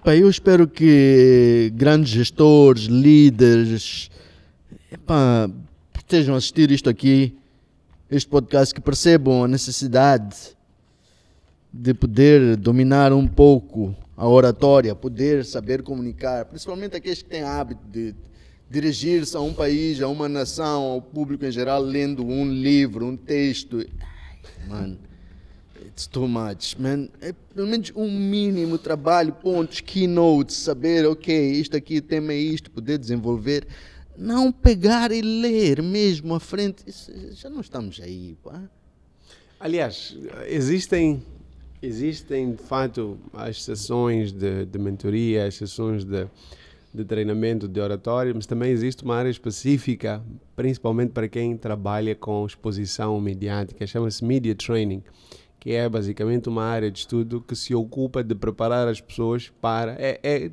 Eu espero que grandes gestores, líderes, estejam a assistir isto aqui, este podcast, que percebam a necessidade de poder dominar um pouco a oratória, poder saber comunicar, principalmente aqueles que têm hábito de dirigir-se a um país, a uma nação, ao público em geral, lendo um livro, um texto. Mano, it's too much, man. É pelo menos um mínimo trabalho, pontos, keynotes, saber, ok, isto aqui, o tema é isto, poder desenvolver. Não pegar e ler mesmo à frente. Isso, já não estamos aí, pá. Aliás, existem de fato as sessões de mentoria, as sessões de treinamento de oratória, mas também existe uma área específica, principalmente para quem trabalha com exposição mediática, chama-se Media Training, que é basicamente uma área de estudo que se ocupa de preparar as pessoas para,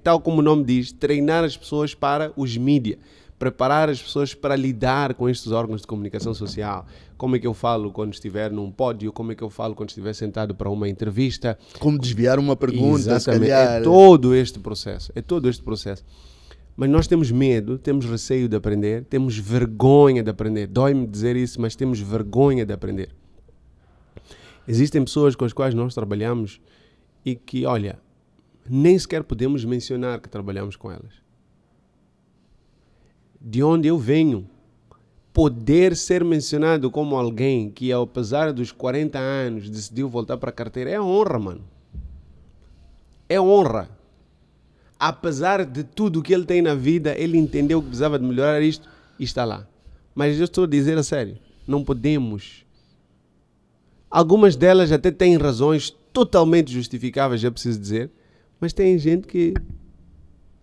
tal como o nome diz, treinar as pessoas para os mídia, preparar as pessoas para lidar com estes órgãos de comunicação social. Como é que eu falo quando estiver num pódio, como é que eu falo quando estiver sentado para uma entrevista. Como desviar uma pergunta, exatamente, se calhar. É todo este processo, Mas nós temos medo, temos receio de aprender, temos vergonha de aprender. Dói-me dizer isso, mas temos vergonha de aprender. Existem pessoas com as quais nós trabalhamos e que, olha, nem sequer podemos mencionar que trabalhamos com elas. De onde eu venho, poder ser mencionado como alguém que, apesar dos 40 anos, decidiu voltar para a carteira, é honra, mano. É honra. Apesar de tudo que ele tem na vida, ele entendeu que precisava de melhorar isto e está lá. Mas eu estou a dizer a sério, não podemos. Algumas delas até têm razões totalmente justificáveis, é preciso dizer, mas tem gente que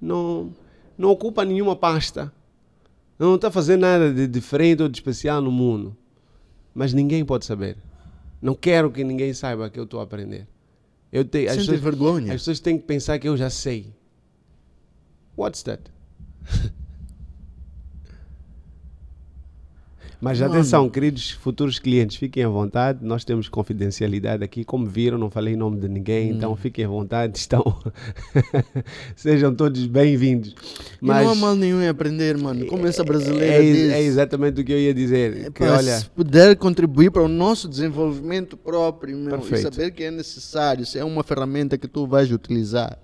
não ocupa nenhuma pasta. Não está fazendo nada de diferente ou de especial no mundo. Mas ninguém pode saber. Não quero que ninguém saiba que eu estou a aprender. Sente vergonha. As pessoas têm que pensar que eu já sei. What's that? Mas atenção, queridos futuros clientes, fiquem à vontade. Nós temos confidencialidade aqui. Como viram, não falei o nome de ninguém, então fiquem à vontade. Sejam todos bem-vindos. Mas não há mal nenhum em aprender, mano. Como essa brasileira diz. É exatamente o que eu ia dizer. Que, olha, se puder contribuir para o nosso desenvolvimento próprio, meu, e saber que é necessário, se é uma ferramenta que tu vais utilizar.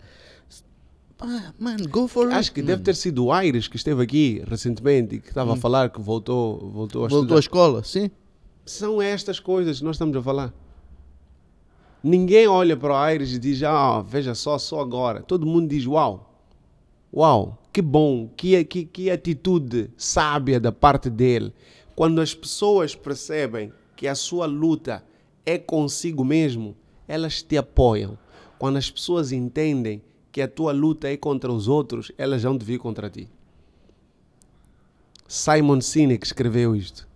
Mano, go for it. Acho que deve ter sido o Aires que esteve aqui recentemente e que estava a falar que voltou a estudar. Voltou à escola, sim. São estas coisas que nós estamos a falar. Ninguém olha para o Aires e diz, veja só agora. Todo mundo diz, uau, que bom, que atitude sábia da parte dele. Quando as pessoas percebem que a sua luta é consigo mesmo, elas te apoiam. Quando as pessoas entendem que a tua luta é contra os outros, elas vão te vir contra ti. Simon Sinek escreveu isto.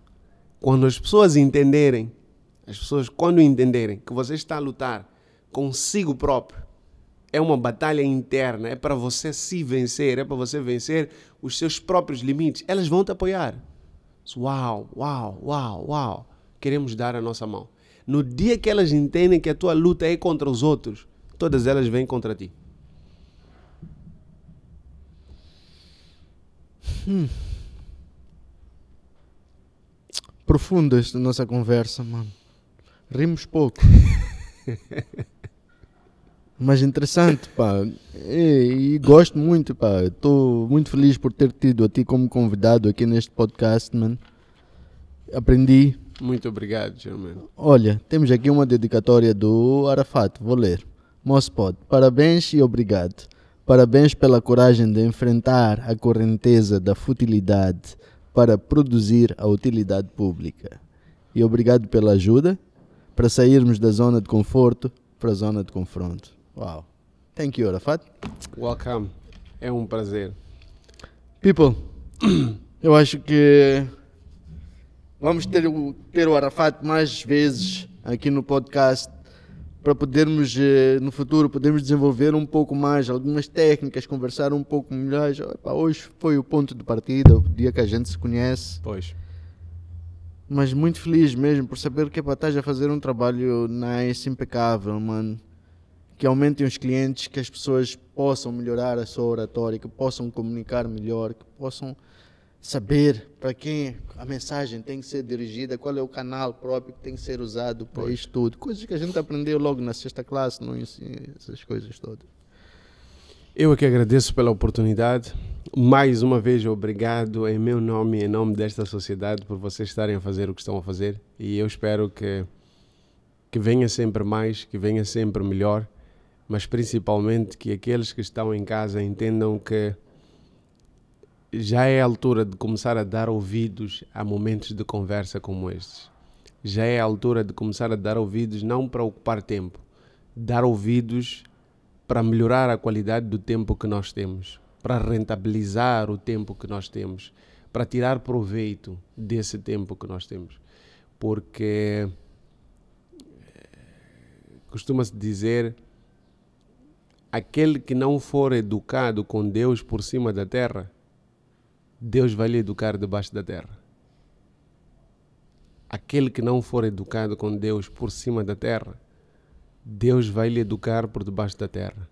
Quando as pessoas entenderem, quando entenderem que você está a lutar consigo próprio, é uma batalha interna, é para você se vencer, é para você vencer os seus próprios limites, elas vão te apoiar. Uau, queremos dar a nossa mão. No dia que elas entendem que a tua luta é contra os outros, todas elas vêm contra ti. Profunda esta nossa conversa, mano. Rimos pouco. Mas interessante, pá. E gosto muito, pá. Estou muito feliz por ter tido a ti como convidado aqui neste podcast, mano. Aprendi. Muito obrigado, Germano. Olha, temos aqui uma dedicatória do Arafat. Vou ler. Mospod, parabéns e obrigado. Parabéns pela coragem de enfrentar a correnteza da futilidade para produzir a utilidade pública. E obrigado pela ajuda para sairmos da zona de conforto para a zona de confronto. Wow. Thank you, Arafat. Welcome. É um prazer. People, eu acho que vamos ter o Arafat mais vezes aqui no podcast para podermos, no futuro, podermos desenvolver um pouco mais algumas técnicas, conversar um pouco melhor. Hoje foi o ponto de partida, o dia que a gente se conhece. Pois. Mas muito feliz mesmo por saber que estás a fazer um trabalho nice, impecável, mano. Que aumentem os clientes, que as pessoas possam melhorar a sua oratória, que possam comunicar melhor, que possam saber para quem a mensagem tem que ser dirigida, qual é o canal próprio que tem que ser usado para isto tudo. Coisas que a gente aprendeu logo na sexta classe, não ensina essas coisas todas. Eu é que agradeço pela oportunidade. Mais uma vez, obrigado em meu nome e em nome desta sociedade por vocês estarem a fazer o que estão a fazer. E eu espero que venha sempre mais, que venha sempre melhor, mas principalmente que aqueles que estão em casa entendam que já é a altura de começar a dar ouvidos a momentos de conversa como estes. Já é a altura de começar a dar ouvidos não para ocupar tempo, dar ouvidos para melhorar a qualidade do tempo que nós temos. para rentabilizar o tempo que nós temos, para tirar proveito desse tempo que nós temos. Porque costuma-se dizer, aquele que não for educado com Deus por cima da terra, Deus vai lhe educar debaixo da terra. Aquele que não for educado com Deus por cima da terra, Deus vai lhe educar por debaixo da terra.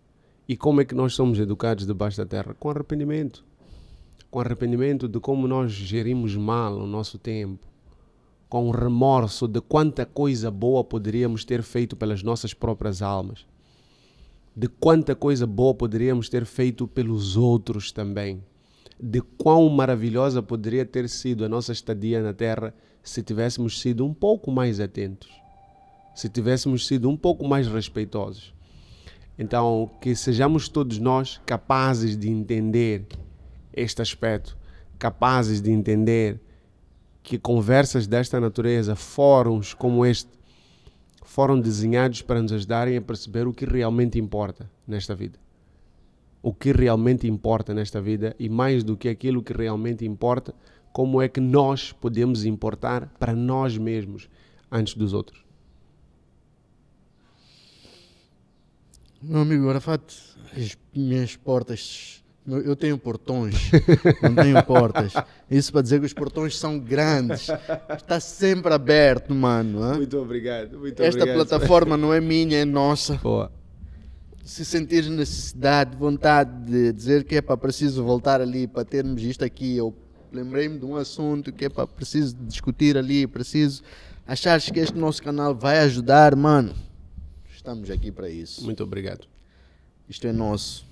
E como é que nós somos educados debaixo da terra? Com arrependimento. Com arrependimento de como nós gerimos mal o nosso tempo. Com remorso de quanta coisa boa poderíamos ter feito pelas nossas próprias almas. De quanta coisa boa poderíamos ter feito pelos outros também. De quão maravilhosa poderia ter sido a nossa estadia na terra se tivéssemos sido um pouco mais atentos. Se tivéssemos sido um pouco mais respeitosos. Então, que sejamos todos nós capazes de entender este aspecto, capazes de entender que conversas desta natureza, fóruns como este, foram desenhados para nos ajudarem a perceber o que realmente importa nesta vida. O que realmente importa nesta vida e, mais do que aquilo que realmente importa, como é que nós podemos importar para nós mesmos antes dos outros. Meu amigo Arafat, as minhas portas, eu tenho portões, não tenho portas. Isso para dizer que os portões são grandes, está sempre aberto, mano. Muito obrigado. Esta plataforma não é minha, é nossa. Boa. Se sentir necessidade, vontade de dizer que é para preciso voltar ali para termos isto aqui, eu lembrei-me de um assunto que é para preciso discutir ali, preciso achares que este nosso canal vai ajudar, mano. Estamos aqui para isso. Muito obrigado. Isto é nosso.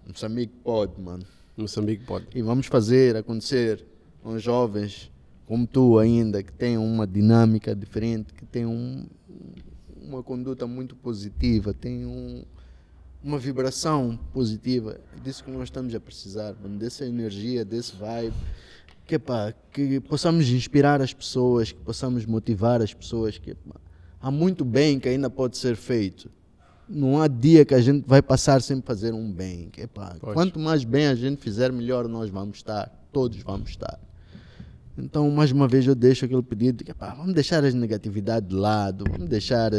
Moçambique pode, mano. Moçambique pode. E vamos fazer acontecer com jovens como tu ainda, que têm uma dinâmica diferente, que têm uma conduta muito positiva, têm uma vibração positiva. É disso que nós estamos a precisar, mano, dessa energia, desse vibe. Que possamos inspirar as pessoas, que possamos motivar as pessoas, que há muito bem que ainda pode ser feito. Não há dia que a gente vai passar sem fazer um bem. Quanto mais bem a gente fizer, melhor nós vamos estar. Todos vamos estar. Então, mais uma vez, eu deixo aquele pedido de vamos deixar as negatividades de lado, vamos deixar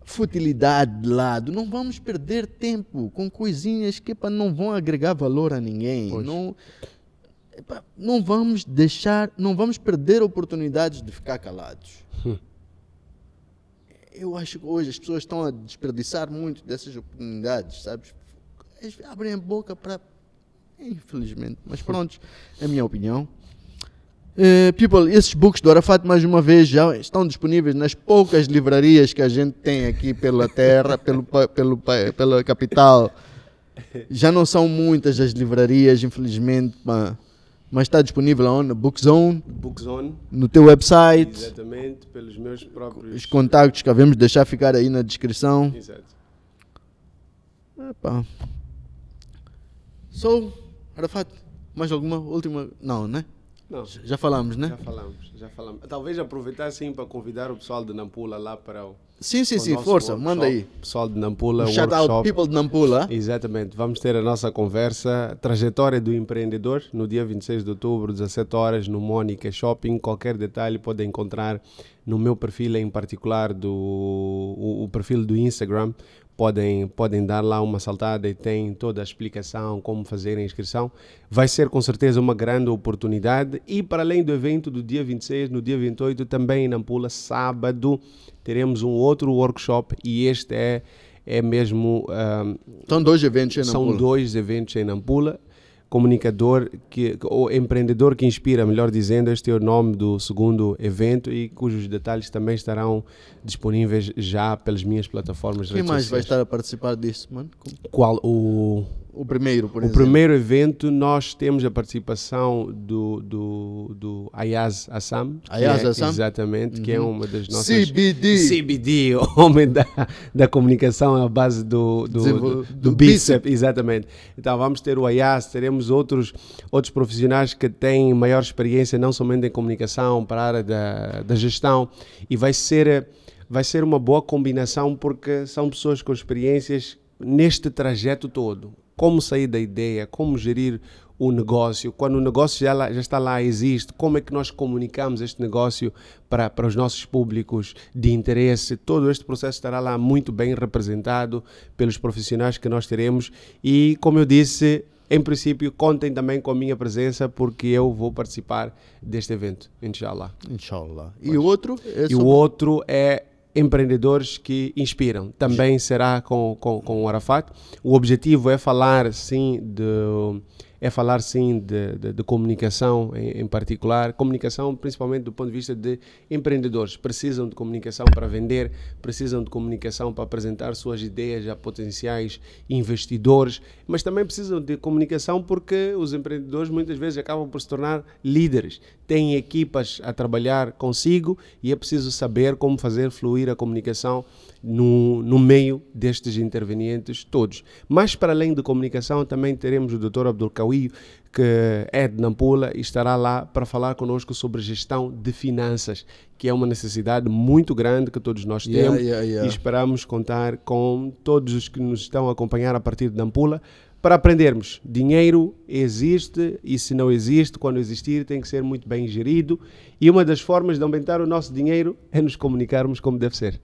futilidade de lado. Não vamos perder tempo com coisinhas que não vão agregar valor a ninguém. Não vamos perder oportunidades de ficar calados. Eu acho que hoje as pessoas estão a desperdiçar muito dessas oportunidades, sabes? Eles abrem a boca para... Infelizmente. Mas pronto, é a minha opinião. People, esses books do Arafat, mais uma vez, já estão disponíveis nas poucas livrarias que a gente tem aqui pela terra, pela capital. Já não são muitas as livrarias, infelizmente, mas está disponível onde? Bookzone, no teu website. Exatamente, pelos meus próprios... Os contactos que havemos de deixar ficar aí na descrição. Exato. Arafat, mais alguma última? Não, né? Não. Já falamos, né? Já falamos. Talvez aproveitar sim para convidar o pessoal de Nampula lá para o... Sim, força, manda aí. Pessoal de Nampula, shout out people de Nampula. Exatamente, vamos ter a nossa conversa, trajetória do empreendedor, no dia 26 de outubro, 17 horas, no Mónica Shopping. Qualquer detalhe pode encontrar no meu perfil em particular, o perfil do Instagram. Podem dar lá uma saltada e tem toda a explicação, como fazer a inscrição. Vai ser com certeza uma grande oportunidade. E para além do evento do dia 26, no dia 28, também em Nampula, sábado, teremos um outro workshop e este é mesmo... São dois eventos em Nampula. São dois eventos em Nampula. Comunicador, ou empreendedor que inspira, melhor dizendo, este é o nome do segundo evento e cujos detalhes também estarão disponíveis já pelas minhas plataformas de redes sociais. Quem mais vai estar a participar disso, mano? Qual? O primeiro, por exemplo. O primeiro evento, nós temos a participação do Ayaz Assam. Exatamente, que é uma das nossas... CBD, o homem da comunicação à base do bíceps. Exatamente. Então vamos ter o Ayaz, teremos outros profissionais que têm maior experiência, não somente em comunicação, para a área da gestão, e vai ser uma boa combinação porque são pessoas com experiências neste trajeto todo. como sair da ideia, como gerir o negócio, quando o negócio já está lá, existe, como é que nós comunicamos este negócio para os nossos públicos de interesse. Todo este processo estará lá muito bem representado pelos profissionais que nós teremos e, como eu disse, em princípio, contem também com a minha presença porque eu vou participar deste evento, inshallah. Inshallah. E o outro? O outro é empreendedores que inspiram. Também será com o Arafat. O objetivo é falar, sim, de comunicação em particular, comunicação principalmente do ponto de vista de empreendedores. Precisam de comunicação para vender, precisam de comunicação para apresentar suas ideias a potenciais investidores, mas também precisam de comunicação porque os empreendedores muitas vezes acabam por se tornar líderes, têm equipas a trabalhar consigo e é preciso saber como fazer fluir a comunicação no meio destes intervenientes todos. Mas para além de comunicação também teremos o Dr. Abdul Qawi, que é de Nampula e estará lá para falar conosco sobre gestão de finanças, que é uma necessidade muito grande que todos nós temos e esperamos contar com todos os que nos estão a acompanhar a partir de Nampula para aprendermos. Dinheiro existe e se não existe, quando existir tem que ser muito bem gerido e uma das formas de aumentar o nosso dinheiro é nos comunicarmos como deve ser.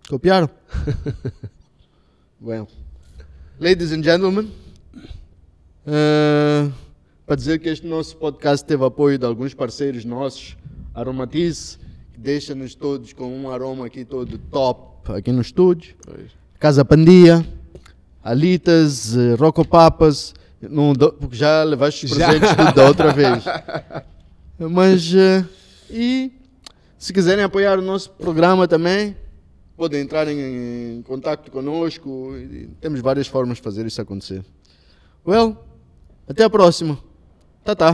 Copiaram? Well, ladies and gentlemen, para dizer que este nosso podcast teve apoio de alguns parceiros nossos, Aromatize, que deixa-nos todos com um aroma aqui todo top aqui no estúdio, Casa Pandia, Alitas, Rocopapas, porque já levaste os presentes tudo da outra vez. Mas, e se quiserem apoiar o nosso programa também, podem entrar em contato conosco. Temos várias formas de fazer isso acontecer. Well, até a próxima. Tá.